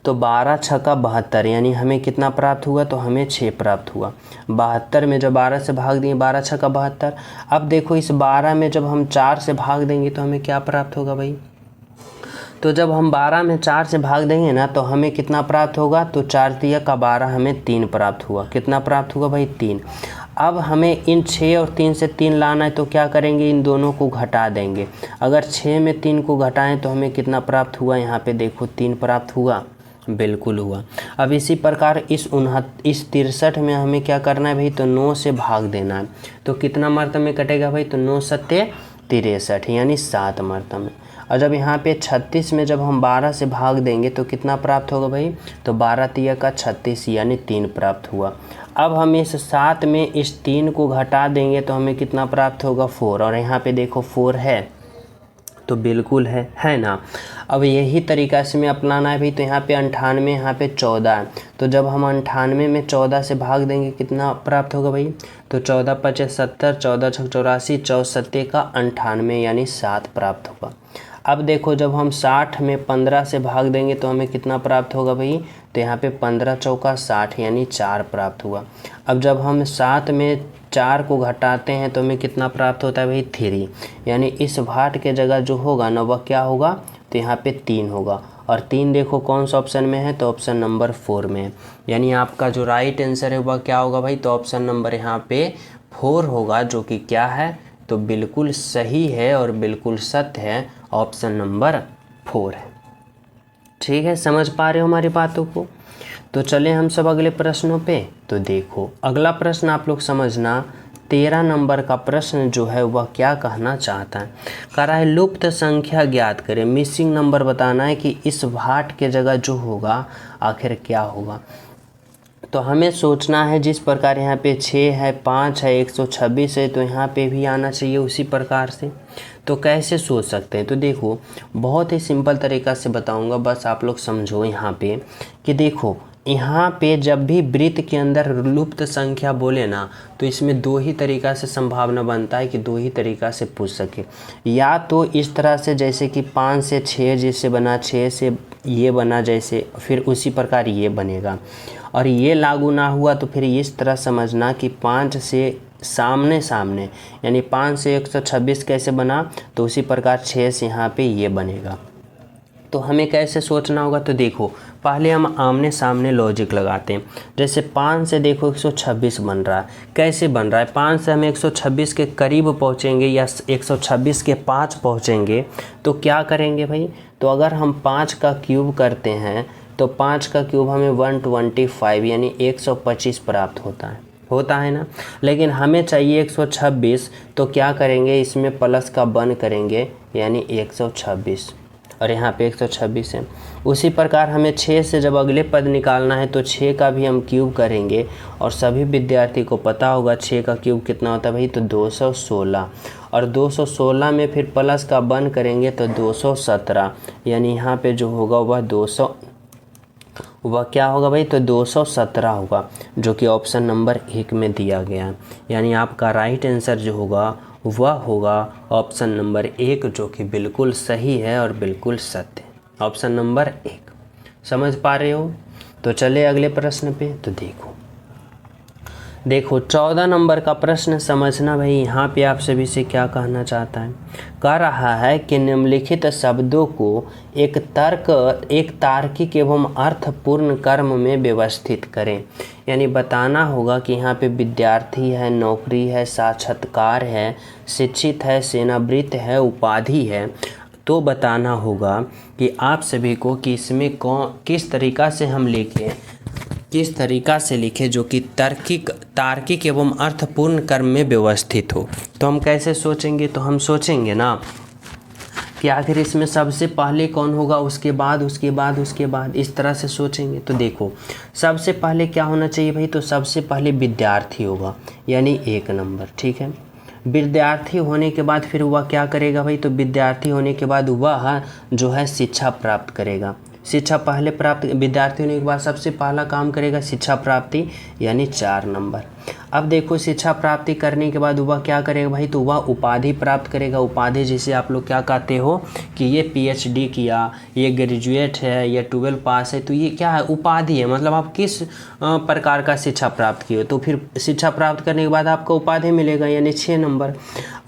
तो 12 छक्का 72, यानी हमें कितना प्राप्त हुआ, तो हमें 6 प्राप्त हुआ। 72 में जब 12 से भाग दिए, 12 छक्का 72। अब देखो इस 12 में जब हम 4 से भाग देंगे तो हमें क्या प्राप्त होगा भाई, तो जब हम 12 में 4 से भाग देंगे ना तो हमें कितना प्राप्त होगा, तो 4 तिया का 12, हमें 3 प्राप्त हुआ। कितना प्राप्त हुआ भाई, 3। अब हमें इन 6 और 3 से 3 लाना है, तो क्या करेंगे, इन दोनों को घटा देंगे। अगर 6 में 3 को घटाएं तो हमें कितना प्राप्त हुआ, यहाँ पे देखो 3 प्राप्त हुआ, बिल्कुल हुआ। अब इसी प्रकार इस 63 में हमें क्या करना है भाई, तो 9 से भाग देना है, तो कितना मर्तबे में कटेगा भाई, तो 9 सत्ते 63, यानी 7 मर्तबे में। और जब यहाँ पे 36 में जब हम 12 से भाग देंगे तो कितना प्राप्त होगा भाई, तो 12 तिया का 36, यानी 3 प्राप्त हुआ। अब हम इस 7 में इस 3 को घटा देंगे तो हमें कितना प्राप्त होगा, 4, और यहाँ पे देखो 4 है, तो बिल्कुल है ना। अब यही तरीका से में अपनाना है भाई, तो यहाँ पे 98, यहाँ पे 14 है, तो जब हम 98 में 14 से भाग देंगे कितना प्राप्त होगा भाई, तो 14 पचे 70, 14 छक 84, 14 सत्ते का 98, यानी 7 प्राप्त होगा। अब देखो जब हम 60 में 15 से भाग देंगे तो हमें कितना प्राप्त होगा भाई, तो यहाँ पे 15 चौका 60, यानी 4 प्राप्त हुआ। अब जब हम 7 में 4 को घटाते हैं तो हमें कितना प्राप्त होता है भाई, 3, यानी इस भाट के जगह जो होगा ना वह क्या होगा, तो यहाँ पे 3 होगा। और 3 देखो कौन सा ऑप्शन में है, तो ऑप्शन नंबर 4 में है, यानी आपका जो राइट आंसर है वह क्या होगा भाई, तो ऑप्शन नंबर यहाँ पे 4 होगा, जो कि क्या है, तो बिल्कुल सही है और बिल्कुल सत्य है, ऑप्शन नंबर 4 है। ठीक है, समझ पा रहे हो हमारी बातों को? तो चले हम सब अगले प्रश्नों पे। तो देखो अगला प्रश्न आप लोग समझना, 13 नंबर का प्रश्न जो है वह क्या कहना चाहता है, कह रहा है लुप्त संख्या ज्ञात करें, मिसिंग नंबर बताना है कि इस भाट के जगह जो होगा आखिर क्या होगा। तो हमें सोचना है जिस प्रकार यहाँ पे 6 है, 5 है, 126 है, तो यहाँ पे भी आना चाहिए उसी प्रकार से। तो कैसे सोच सकते हैं, तो देखो बहुत ही सिंपल तरीका से बताऊंगा, बस आप लोग समझो यहाँ पे कि देखो यहाँ पे जब भी वृत्त के अंदर लुप्त संख्या बोले ना तो इसमें 2 ही तरीका से संभावना बनता है कि 2 ही तरीका से पूछ सके, या तो इस तरह से जैसे कि 5 से 6 जैसे बना, 6 से ये बना जैसे, फिर उसी प्रकार ये बनेगा। और ये लागू ना हुआ तो फिर इस तरह समझना कि 5 से सामने सामने, यानी 5 से 126 कैसे बना, तो उसी प्रकार 6 से यहाँ पे ये बनेगा। तो हमें कैसे सोचना होगा, तो देखो पहले हम आमने सामने लॉजिक लगाते हैं। जैसे 5 से देखो 126 बन रहा है, कैसे बन रहा है, 5 से हम 126 के करीब पहुंचेंगे या 126 के 5 पहुंचेंगे तो क्या करेंगे भाई, तो अगर हम 5 का क्यूब करते हैं तो 5 का क्यूब हमें 125 यानी 125 प्राप्त होता है ना। लेकिन हमें चाहिए 126, तो क्या करेंगे, इसमें प्लस का 1 करेंगे यानी 126 और यहाँ पे 126 है। उसी प्रकार हमें 6 से जब अगले पद निकालना है तो 6 का भी हम क्यूब करेंगे और सभी विद्यार्थी को पता होगा 6 का क्यूब कितना होता है भाई, तो 216 और 216 में फिर प्लस का 1 करेंगे तो 217 यानी यहाँ पे जो होगा वह क्या होगा भाई, तो 217 होगा, जो कि ऑप्शन नंबर 1 में दिया गया है। यानी आपका राइट आंसर जो होगा वह होगा ऑप्शन नंबर 1, जो कि बिल्कुल सही है और बिल्कुल सत्य, ऑप्शन नंबर 1। समझ पा रहे हो? तो चले अगले प्रश्न पे। तो देखो 14 नंबर का प्रश्न समझना भाई। यहाँ पे आप सभी से क्या कहना चाहता है, कह रहा है कि निम्नलिखित शब्दों को एक तार्किक एवं अर्थपूर्ण क्रम में व्यवस्थित करें। यानी बताना होगा कि यहाँ पे विद्यार्थी है, नौकरी है, साक्षात्कार है, शिक्षित है, सेनावृत्त है, उपाधि है। तो बताना होगा कि आप सभी को कि इसमें किस तरीका से लिखें जो कि तार्किक एवं अर्थपूर्ण क्रम में व्यवस्थित हो। तो हम कैसे सोचेंगे, तो हम सोचेंगे ना कि आखिर इसमें सबसे पहले कौन होगा, उसके बाद, इस तरह से सोचेंगे। तो देखो सबसे पहले क्या होना चाहिए भाई, तो सबसे पहले विद्यार्थी होगा यानी 1 नंबर, ठीक है। विद्यार्थी होने के बाद फिर वह क्या करेगा भाई, तो विद्यार्थी होने के बाद वह जो है शिक्षा प्राप्त करेगा। विद्यार्थी होने के बाद सबसे पहला काम करेगा शिक्षा प्राप्ति यानी 4 नंबर। अब देखो शिक्षा प्राप्ति करने के बाद वह क्या करेगा भाई, तो वह उपाधि प्राप्त करेगा। उपाधि जिसे आप लोग क्या कहते हो कि ये PhD किया, ये ग्रेजुएट है, ये 12 पास है, तो ये क्या है, उपाधि है। मतलब आप किस प्रकार का शिक्षा प्राप्त किए, तो फिर शिक्षा प्राप्त करने के बाद आपको उपाधि मिलेगा यानी 6 नंबर।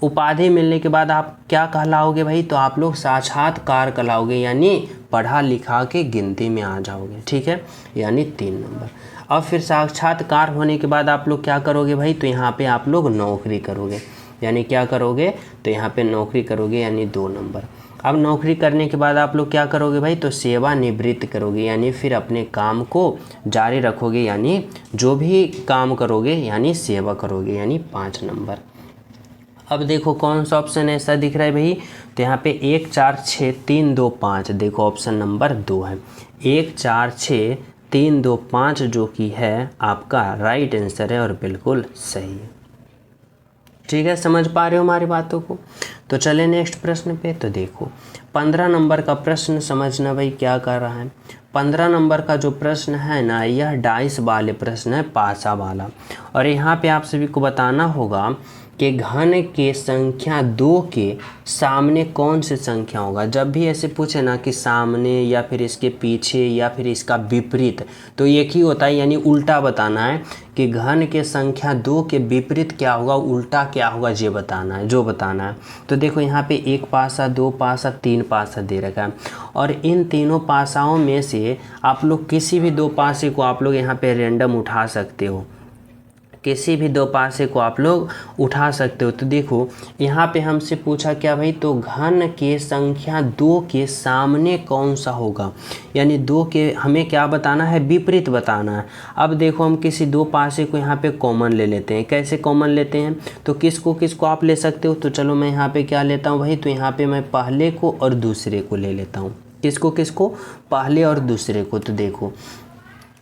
उपाधि मिलने के बाद आप क्या कहलाओगे भाई, तो आप लोग साक्षात्कार कहलाओगे यानी पढ़ा लिखा के गिनती में आ जाओगे, ठीक है, यानी 3 नंबर। अब फिर साक्षात्कार होने के बाद आप लोग क्या करोगे भाई, तो यहाँ पे आप लोग नौकरी करोगे यानी क्या करोगे, तो यहाँ पे नौकरी करोगे यानी 2 नंबर। अब नौकरी करने के बाद आप लोग क्या करोगे भाई, तो सेवानिवृत्त करोगे यानी फिर अपने काम को जारी रखोगे यानी जो भी काम करोगे यानी सेवा करोगे यानी 5 नंबर। अब देखो कौन सा ऑप्शन ऐसा दिख रहा है भाई, तो यहाँ पे 1 4 6 3 2 5, देखो ऑप्शन नंबर 2 है। 1 4 6 3 2 5 जो कि है आपका राइट आंसर है और बिल्कुल सही है। ठीक है, समझ पा रहे हो हमारी बातों को? तो चले नेक्स्ट प्रश्न पे। तो देखो 15 नंबर का प्रश्न समझना भाई क्या कर रहा है। 15 नंबर का जो प्रश्न है ना, यह डाइस वाले प्रश्न है, पासा वाला। और यहाँ पे आप सभी को बताना होगा कि घन के संख्या 2 के सामने कौन सी संख्या होगा। जब भी ऐसे पूछे ना कि सामने या फिर इसके पीछे या फिर इसका विपरीत, तो एक ही होता है यानी उल्टा बताना है कि घन के संख्या 2 के विपरीत क्या होगा, उल्टा क्या होगा, ये बताना है। तो देखो यहाँ पे 1 पासा, 2 पासा, 3 पासा दे रखा है और इन तीनों पासाओं में से आप लोग किसी भी 2 पासे को आप लोग यहाँ पे रेंडम उठा सकते हो, किसी भी 2 पासे को आप लोग उठा सकते हो। तो देखो यहाँ पे हमसे पूछा क्या भाई, तो घन के संख्या 2 के सामने कौन सा होगा, यानी 2 के हमें क्या बताना है, विपरीत बताना है। अब देखो हम किसी 2 पासे को यहाँ पे कॉमन ले लेते हैं। कैसे कॉमन लेते हैं, तो किसको आप ले सकते हो, तो चलो मैं यहाँ पे क्या लेता हूँ भाई, तो यहाँ पे मैं पहले को और दूसरे को ले लेता हूँ। किसको, पहले और दूसरे को। तो देखो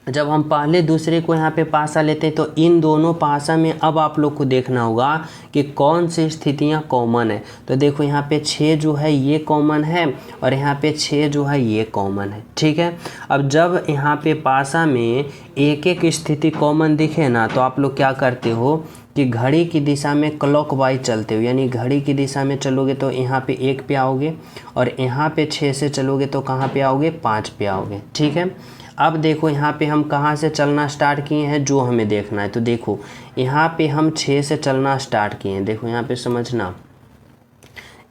जब हम पहले दूसरे को यहाँ पे पासा लेते हैं तो इन दोनों पासा में अब आप लोग को देखना होगा कि कौन सी स्थितियाँ कॉमन है। तो देखो यहाँ पे 6 जो है ये कॉमन है और यहाँ पे 6 जो है ये कॉमन है, ठीक है। अब जब यहाँ पे पासा में एक एक स्थिति कॉमन दिखे ना, तो आप लोग क्या करते हो कि घड़ी की दिशा में क्लॉकवाइज चलते हो, यानी घड़ी की दिशा में चलोगे तो यहाँ पे 1 पे आओगे और यहाँ पे 6 से चलोगे तो कहाँ पे आओगे, 5 पे आओगे, ठीक है। अब देखो यहाँ पे हम कहाँ से चलना स्टार्ट किए हैं, जो हमें देखना है। तो देखो यहाँ पे हम 6 से चलना स्टार्ट किए हैं। देखो यहाँ पे समझना,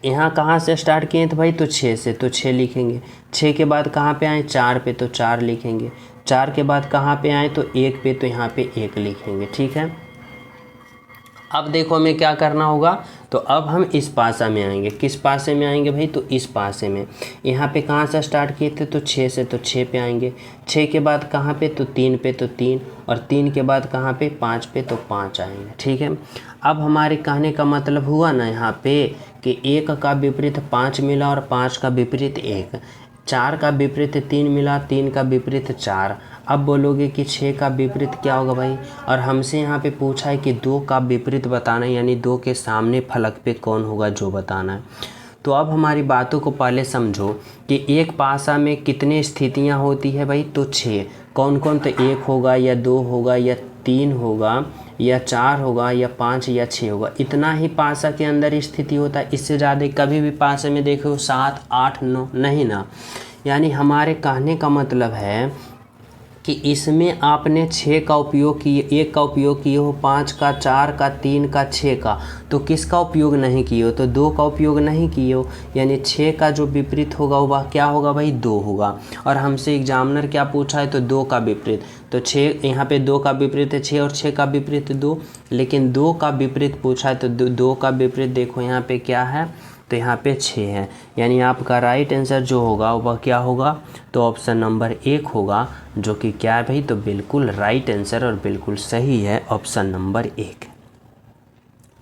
यहाँ कहाँ से स्टार्ट किए थे भाई, तो 6 से, तो 6 लिखेंगे। 6 के बाद कहाँ पे आए, 4 पे, तो 4 लिखेंगे। 4 के बाद कहाँ पे आए, तो 1 पे, तो यहाँ पे 1 लिखेंगे। ठीक है, अब देखो हमें क्या करना होगा, तो अब हम इस पासा में आएंगे। किस पासे में आएंगे भाई, तो इस पासे में। यहाँ पे कहाँ से स्टार्ट किए थे, तो 6 से, तो 6 पे आएंगे। 6 के बाद कहाँ पे, तो 3 पे, तो 3, और 3 के बाद कहाँ पे, 5 पे, तो 5 आएंगे। ठीक है, अब हमारे कहने का मतलब हुआ ना यहाँ पे कि 1 का विपरीत 5 मिला और 5 का विपरीत 1, 4 का विपरीत 3 मिला, 3 का विपरीत 4। अब बोलोगे कि 6 का विपरीत क्या होगा भाई, और हमसे यहाँ पे पूछा है कि 2 का विपरीत बताना है, यानी 2 के सामने फलक पे कौन होगा जो बताना है। तो अब हमारी बातों को पहले समझो कि एक पासा में कितनी स्थितियाँ होती है भाई, तो 6। कौन कौन, तो 1 होगा या 2 होगा या 3 होगा या 4 होगा या 5 या 6 होगा। इतना ही पासा के अंदर स्थिति होता है, इससे ज़्यादा कभी भी पासे में देखो 7, 8, 9 नहीं ना। यानी हमारे कहने का मतलब है कि इसमें आपने 6 का उपयोग किए, 1 का उपयोग किए हो, 5 का, 4 का, 3 का, 6 का, तो किसका उपयोग नहीं किए हो, तो 2 का उपयोग नहीं किए हो। यानी 6 का जो विपरीत होगा वह क्या होगा भाई, 2 होगा। और हमसे एग्जामिनर क्या पूछा है, तो 2 का विपरीत, तो 6 यहाँ पे 2 का विपरीत है 6 और 6 का विपरीत 2, लेकिन 2 का विपरीत पूछा है तो 2 का विपरीत देखो यहाँ पे क्या है, तो यहाँ पे 6 है। यानी आपका राइट आंसर जो होगा वह क्या होगा, तो ऑप्शन नंबर 1 होगा, जो कि क्या है भाई, तो बिल्कुल राइट आंसर और बिल्कुल सही है ऑप्शन नंबर 1।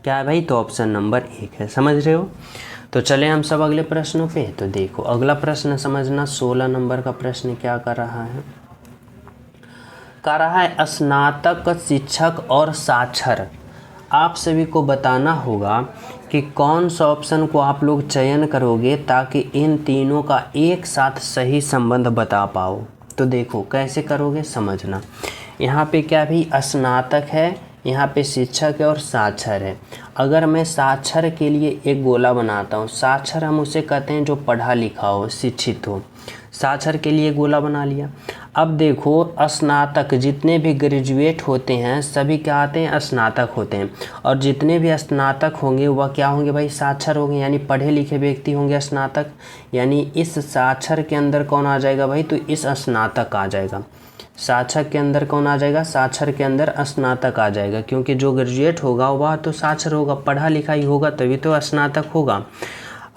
क्या है भाई, तो ऑप्शन नंबर 1 है। समझ रहे हो। तो चले हम सब अगले प्रश्नों पे। तो देखो अगला प्रश्न समझना, 16 नंबर का प्रश्न क्या कर रहा है, कर रहा है स्नातक शिक्षक और साक्षर। आप सभी को बताना होगा कि कौन सा ऑप्शन को आप लोग चयन करोगे ताकि इन तीनों का एक साथ सही संबंध बता पाओ। तो देखो कैसे करोगे समझना। यहाँ पे क्या भी स्नातक है, यहाँ पे शिक्षक है और साक्षर है। अगर मैं साक्षर के लिए एक गोला बनाता हूँ, साक्षर हम उसे कहते हैं जो पढ़ा लिखा हो, शिक्षित हो। साक्षर के लिए गोला बना लिया। अब देखो स्नातक, जितने भी ग्रेजुएट होते हैं सभी क्या आते हैं, स्नातक होते हैं। और जितने भी स्नातक होंगे वह क्या होंगे भाई, साक्षर होंगे, यानी पढ़े लिखे व्यक्ति होंगे स्नातक। यानी इस साक्षर के अंदर कौन आ जाएगा भाई, तो इस स्नातक आ जाएगा। साक्षर के अंदर कौन आ जाएगा, साक्षर के अंदर स्नातक आ जाएगा, क्योंकि जो ग्रेजुएट होगा वह तो साक्षर होगा, पढ़ा लिखा ही होगा, तभी तो स्नातक होगा।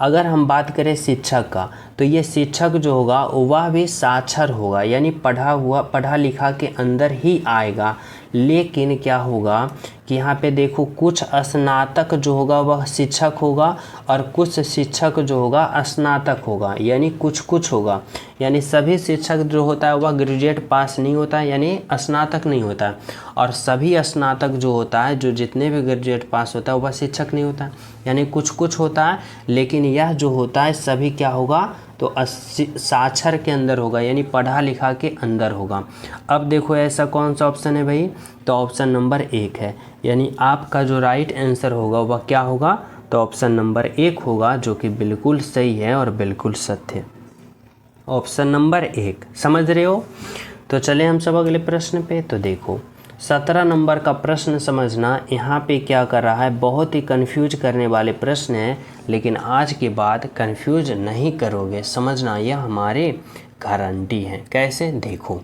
अगर हम बात करें शिक्षक का, तो ये शिक्षक जो होगा वह भी साक्षर होगा, यानी पढ़ा लिखा के अंदर ही आएगा। लेकिन क्या होगा कि यहाँ पे देखो कुछ स्नातक जो होगा वह शिक्षक होगा और कुछ शिक्षक जो होगा स्नातक होगा, यानी कुछ कुछ होगा। यानी सभी शिक्षक जो होता है वह ग्रेजुएट पास नहीं होता है, यानी स्नातक नहीं होता है। और सभी स्नातक जो होता है, जो जितने भी ग्रेजुएट पास होता है वह शिक्षक नहीं होता है, यानी कुछ कुछ होता है। लेकिन यह जो होता है सभी क्या होगा, तो साक्षर के अंदर होगा, यानी पढ़ा लिखा के अंदर होगा। अब देखो ऐसा कौन सा ऑप्शन है भाई, तो ऑप्शन नंबर 1 है। यानी आपका जो राइट आंसर होगा वह क्या होगा, तो ऑप्शन नंबर 1 होगा, जो कि बिल्कुल सही है और बिल्कुल सत्य। ऑप्शन नंबर 1, समझ रहे हो। तो चले हम सब अगले प्रश्न पे। तो देखो 17 नंबर का प्रश्न समझना। यहाँ पे क्या कर रहा है, बहुत ही कंफ्यूज करने वाले प्रश्न है, लेकिन आज के बाद कंफ्यूज नहीं करोगे, समझना, यह हमारे गारंटी है। कैसे, देखो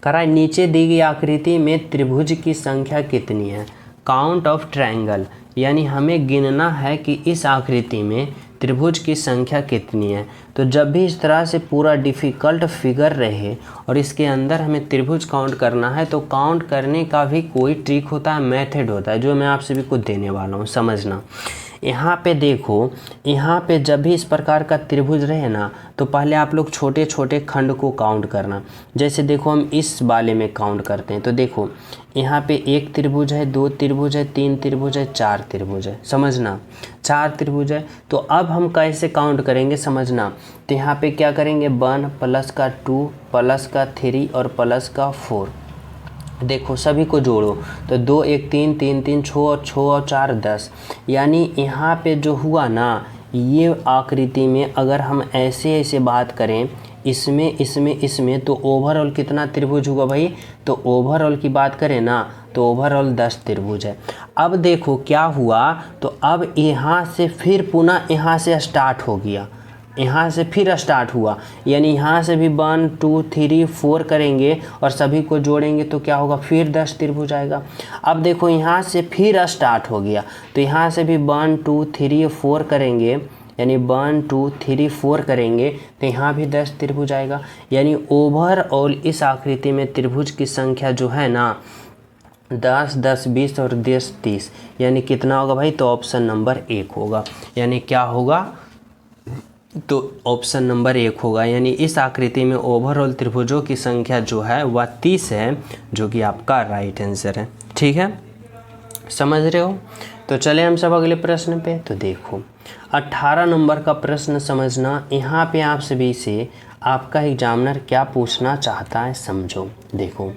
करा नीचे दी गई आकृति में त्रिभुज की संख्या कितनी है, काउंट ऑफ ट्रायंगल। यानी हमें गिनना है कि इस आकृति में त्रिभुज की संख्या कितनी है। तो जब भी इस तरह से पूरा डिफ़िकल्ट फिगर रहे और इसके अंदर हमें त्रिभुज काउंट करना है, तो काउंट करने का भी कोई ट्रिक होता है, मेथड होता है, जो मैं आप सभी को देने वाला हूँ, समझना। यहाँ पे देखो, यहाँ पे जब भी इस प्रकार का त्रिभुज रहे ना, तो पहले आप लोग छोटे छोटे खंड को काउंट करना। जैसे देखो हम इस वाले में काउंट करते हैं, तो देखो यहाँ पे 1 त्रिभुज है, 2 त्रिभुज है, 3 त्रिभुज है, 4 त्रिभुज है, समझना, 4 त्रिभुज है। तो अब हम कैसे काउंट करेंगे समझना। तो यहाँ पे क्या करेंगे, 1 प्लस का 2 प्लस का 3 और प्लस का 4। देखो सभी को जोड़ो, तो 2 1 3 3 3 6 और 4 10। यानी यहाँ पे जो हुआ ना, ये आकृति में अगर हम ऐसे ऐसे बात करें, इसमें तो ओवरऑल कितना त्रिभुज हुआ भाई, तो ओवरऑल की बात करें ना, तो ओवरऑल 10 त्रिभुज है। अब देखो क्या हुआ, तो अब यहाँ से फिर पुनः यहाँ से स्टार्ट हो गया, यहाँ से फिर स्टार्ट हुआ, यानी यहाँ से भी 1 2 3 4 करेंगे और सभी को जोड़ेंगे तो क्या होगा, फिर 10 त्रिभुज आएगा। अब देखो यहाँ से फिर स्टार्ट हो गया, तो यहाँ से भी 1 2 3 4 करेंगे, यानी 1 2 3 4 करेंगे तो यहाँ भी 10 त्रिभुज आएगा। यानी ओवरऑल इस आकृति में त्रिभुज की संख्या जो है ना 10 10 20 और 10 30, यानी कितना होगा भाई, तो ऑप्शन नंबर 1 होगा। यानी क्या होगा, तो ऑप्शन नंबर 1 होगा। यानी इस आकृति में ओवरऑल त्रिभुजों की संख्या जो है वह 30 है, जो कि आपका राइट आंसर है। ठीक है, समझ रहे हो। तो चले हम सब अगले प्रश्न पे। तो देखो 18 नंबर का प्रश्न समझना, यहाँ पे आप सभी से आपका एग्जामिनर क्या पूछना चाहता है समझो। देखो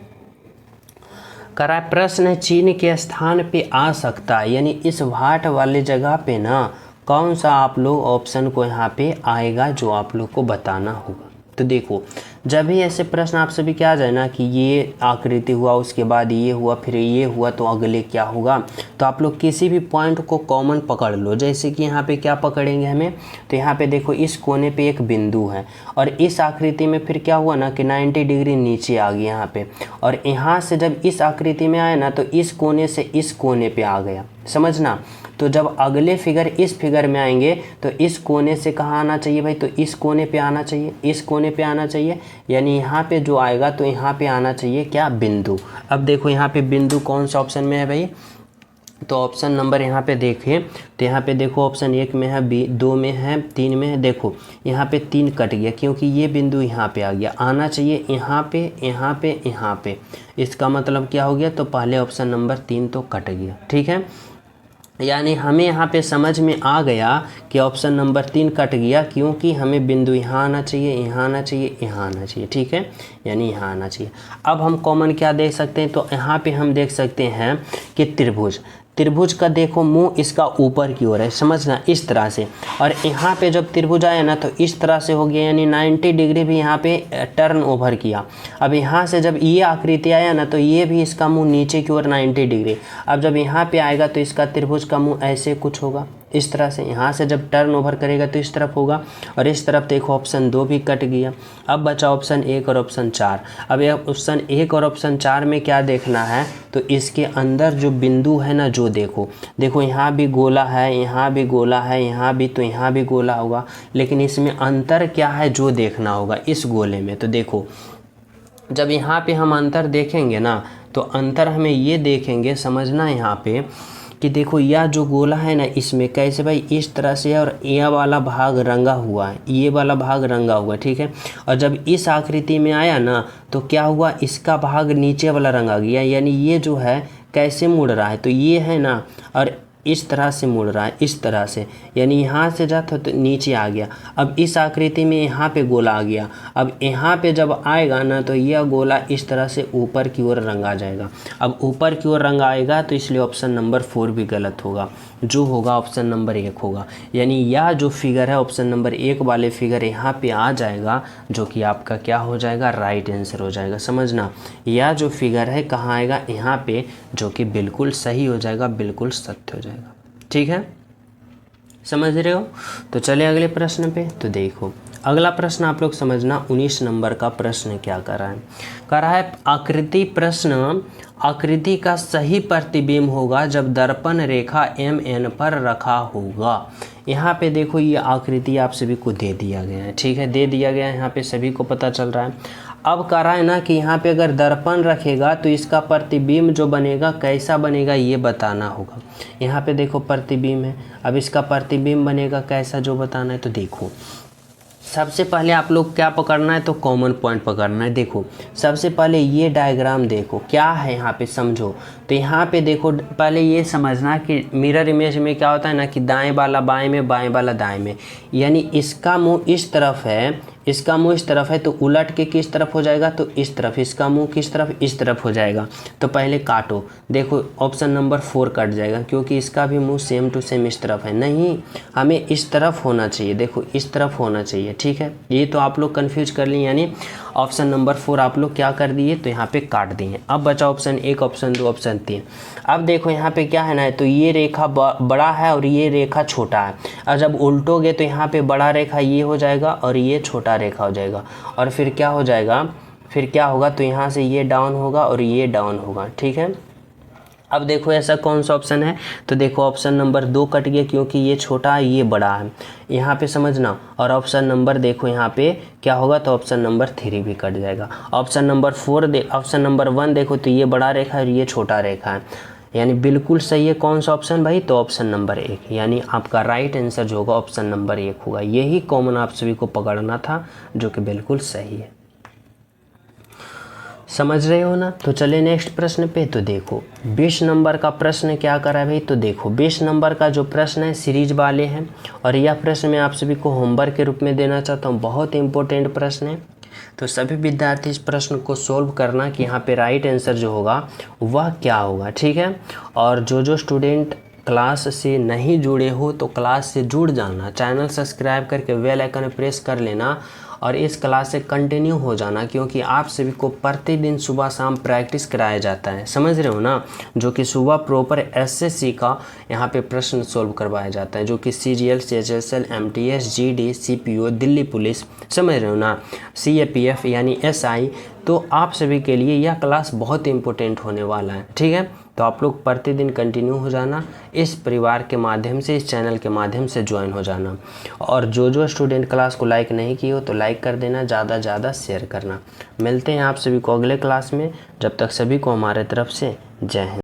करा प्रश्न, चीन के स्थान पे आ सकता है, यानी इस भाट वाले जगह पे ना कौन सा आप लोग ऑप्शन को यहाँ पे आएगा जो आप लोग को बताना होगा। तो देखो जब भी ऐसे प्रश्न आप सभी क्या आ जाए ना कि ये आकृति हुआ, उसके बाद ये हुआ, फिर ये हुआ, तो अगले क्या होगा, तो आप लोग किसी भी पॉइंट को कॉमन पकड़ लो। जैसे कि यहाँ पे क्या पकड़ेंगे हमें, तो यहाँ पे देखो इस कोने पे एक बिंदु है और इस आकृति में फिर क्या हुआ ना कि 90 डिग्री नीचे आ गया यहाँ पे, और यहाँ से जब इस आकृति में आया ना तो इस कोने से इस कोने पे आ गया, समझना। तो जब अगले फिगर इस फिगर में आएंगे तो इस कोने से कहाँ आना चाहिए भाई, तो इस कोने पे आना चाहिए, इस कोने पे आना चाहिए, यानी यहाँ पे जो आएगा तो यहाँ पे आना चाहिए क्या, बिंदु। अब देखो यहाँ पे बिंदु कौन सा ऑप्शन में है भाई, तो ऑप्शन नंबर यहाँ पे देखिए, तो यहाँ पे देखो ऑप्शन 1 में है, 2 में है, 3 में है। देखो यहाँ पे 3 कट गया क्योंकि ये बिंदु यहाँ पे आ गया, आना चाहिए यहाँ पे, यहाँ पे, यहाँ पे। इसका मतलब क्या हो गया, तो पहले ऑप्शन नंबर 3 तो कट गया। ठीक है, यानी हमें यहाँ पे समझ में आ गया कि ऑप्शन नंबर 3 कट गया क्योंकि हमें बिंदु यहाँ आना चाहिए, यहाँ आना चाहिए, यहाँ आना चाहिए। ठीक है, यानी यहाँ आना चाहिए। अब हम कॉमन क्या देख सकते हैं, तो यहाँ पे हम देख सकते हैं कि त्रिभुज, त्रिभुज का देखो मुंह इसका ऊपर की ओर है, समझना, इस तरह से। और यहाँ पे जब त्रिभुज आया ना तो इस तरह से हो गया, यानी 90 डिग्री भी यहाँ पे टर्न ओवर किया। अब यहाँ से जब ये आकृति आया ना तो ये भी इसका मुंह नीचे की ओर 90 डिग्री। अब जब यहाँ पे आएगा तो इसका त्रिभुज का मुंह ऐसे कुछ होगा, इस तरह से। यहाँ से जब टर्न ओवर करेगा तो इस तरफ होगा, और इस तरफ देखो ऑप्शन 2 भी कट गया। अब बचा ऑप्शन 1 और ऑप्शन 4। अब ये ऑप्शन 1 और ऑप्शन 4 में क्या देखना है, तो इसके अंदर जो बिंदु है ना, जो देखो यहाँ भी गोला है, यहाँ भी गोला है, यहाँ भी, तो यहाँ भी गोला होगा, लेकिन इसमें अंतर क्या है जो देखना होगा इस गोले में। तो देखो जब यहाँ पे हम अंतर देखेंगे ना तो अंतर हमें ये देखेंगे, समझना यहाँ पे कि देखो यह जो गोला है ना इसमें कैसे भाई, इस तरह से है, और यह वाला भाग रंगा हुआ है, ये वाला भाग रंगा हुआ है। ठीक है, और जब इस आकृति में आया ना तो क्या हुआ, इसका भाग नीचे वाला रंगा गया, यानी ये जो है कैसे मुड़ रहा है, तो ये है ना, और इस तरह से मुड़ रहा है, इस तरह से, यानी यहाँ से जाता तो नीचे आ गया। अब इस आकृति में यहाँ पे गोला आ गया, अब यहाँ पे जब आएगा ना तो यह गोला इस तरह से ऊपर की ओर रंगा जाएगा। अब ऊपर की ओर रंगा आएगा तो इसलिए ऑप्शन नंबर 4 भी गलत होगा, जो होगा ऑप्शन नंबर 1 होगा। यानी यह जो फिगर है ऑप्शन नंबर 1 वाले फिगर यहाँ पे आ जाएगा, जो कि आपका क्या हो जाएगा, राइट आंसर हो जाएगा। समझना, यह जो फिगर है कहाँ आएगा, यहाँ पे, जो कि बिल्कुल सही हो जाएगा, बिल्कुल सत्य हो जाएगा। ठीक है, समझ रहे हो। तो चले अगले प्रश्न पे। तो देखो अगला प्रश्न आप लोग समझना, 19 नंबर का प्रश्न क्या कर रहा है, आकृति प्रश्न, आकृति का सही प्रतिबिंब होगा जब दर्पण रेखा MN पर रखा होगा। यहाँ पे देखो ये आकृति आप सभी को दे दिया गया है। ठीक है, दे दिया गया है, यहाँ पे सभी को पता चल रहा है। अब कह रहा है ना कि यहाँ पे अगर दर्पण रखेगा तो इसका प्रतिबिंब जो बनेगा कैसा बनेगा ये बताना होगा। यहाँ पे देखो प्रतिबिंब है, अब इसका प्रतिबिंब बनेगा कैसा जो बताना है। तो देखो सबसे पहले आप लोग क्या पकड़ना है, तो कॉमन पॉइंट पकड़ना है। देखो सबसे पहले ये डायग्राम देखो क्या है यहाँ पे, समझो। तो यहाँ पे देखो पहले ये समझना कि मिरर इमेज में क्या होता है ना कि दाएं वाला बाएं में, बाएं वाला दाएं में, यानी इसका मुंह इस तरफ है, इसका मुंह इस तरफ है तो उलट के किस तरफ हो जाएगा, तो इस तरफ। इसका मुंह किस तरफ, इस तरफ हो जाएगा। तो पहले काटो, देखो ऑप्शन नंबर 4 कट जाएगा क्योंकि इसका भी मुंह सेम टू सेम इस तरफ है। नहीं, हमें इस तरफ होना चाहिए, देखो इस तरफ होना चाहिए, ठीक है। ये तो आप लोग कन्फ्यूज कर लिए, यानी ऑप्शन नंबर 4 आप लोग क्या कर दिए, तो यहाँ पे काट दिए। अब बचा ऑप्शन 1, ऑप्शन 2, ऑप्शन 3। अब देखो यहाँ पे क्या है ना, तो ये रेखा बड़ा है और ये रेखा छोटा है, और जब उल्टोगे तो यहाँ पे बड़ा रेखा ये हो जाएगा और ये छोटा रेखा हो जाएगा, और फिर क्या हो जाएगा, फिर क्या होगा, तो यहाँ से ये डाउन होगा और ये डाउन होगा, ठीक है। अब देखो ऐसा कौन सा ऑप्शन है, तो देखो ऑप्शन नंबर 2 कट गया क्योंकि ये छोटा है ये बड़ा है, यहाँ पे समझना। और ऑप्शन नंबर देखो यहाँ पे क्या होगा, तो ऑप्शन नंबर 3 भी कट जाएगा। ऑप्शन नंबर 1 देखो तो ये बड़ा रेखा है और ये छोटा रेखा है, यानी बिल्कुल सही है कौन सा ऑप्शन भाई, तो ऑप्शन नंबर 1, यानी आपका राइट आंसर जो होगा ऑप्शन नंबर 1 होगा। यही कॉमन आप सभी को पकड़ना था, जो कि बिल्कुल सही है। समझ रहे हो ना। तो चले नेक्स्ट प्रश्न पे। तो देखो 20 नंबर का प्रश्न क्या करा है भाई, तो देखो 20 नंबर का जो प्रश्न है सीरीज वाले हैं, और यह प्रश्न मैं आप सभी को होमवर्क के रूप में देना चाहता हूँ। बहुत इंपॉर्टेंट प्रश्न है, तो सभी विद्यार्थी इस प्रश्न को सोल्व करना कि यहाँ पे राइट आंसर जो होगा वह क्या होगा, ठीक है। और जो स्टूडेंट क्लास से नहीं जुड़े हो तो क्लास से जुड़ जाना, चैनल सब्सक्राइब करके बेल आइकन प्रेस कर लेना और इस क्लास से कंटिन्यू हो जाना, क्योंकि आप सभी को प्रतिदिन सुबह शाम प्रैक्टिस कराया जाता है, समझ रहे हो ना। जो कि सुबह प्रॉपर एसएससी का यहाँ पे प्रश्न सोल्व करवाया जाता है, जो कि CGL, CHSL, MTS, GD, CPO, Delhi police, समझ रहे हो ना, सीएपीएफ यानी एसआई। तो आप सभी के लिए यह क्लास बहुत इंपॉर्टेंट होने वाला है, ठीक है। तो आप लोग प्रतिदिन कंटिन्यू हो जाना, इस परिवार के माध्यम से, इस चैनल के माध्यम से ज्वाइन हो जाना। और जो स्टूडेंट क्लास को लाइक नहीं किए हो तो लाइक कर देना, ज़्यादा शेयर करना। मिलते हैं आप सभी को अगले क्लास में, जब तक सभी को हमारे तरफ से जय हिंद।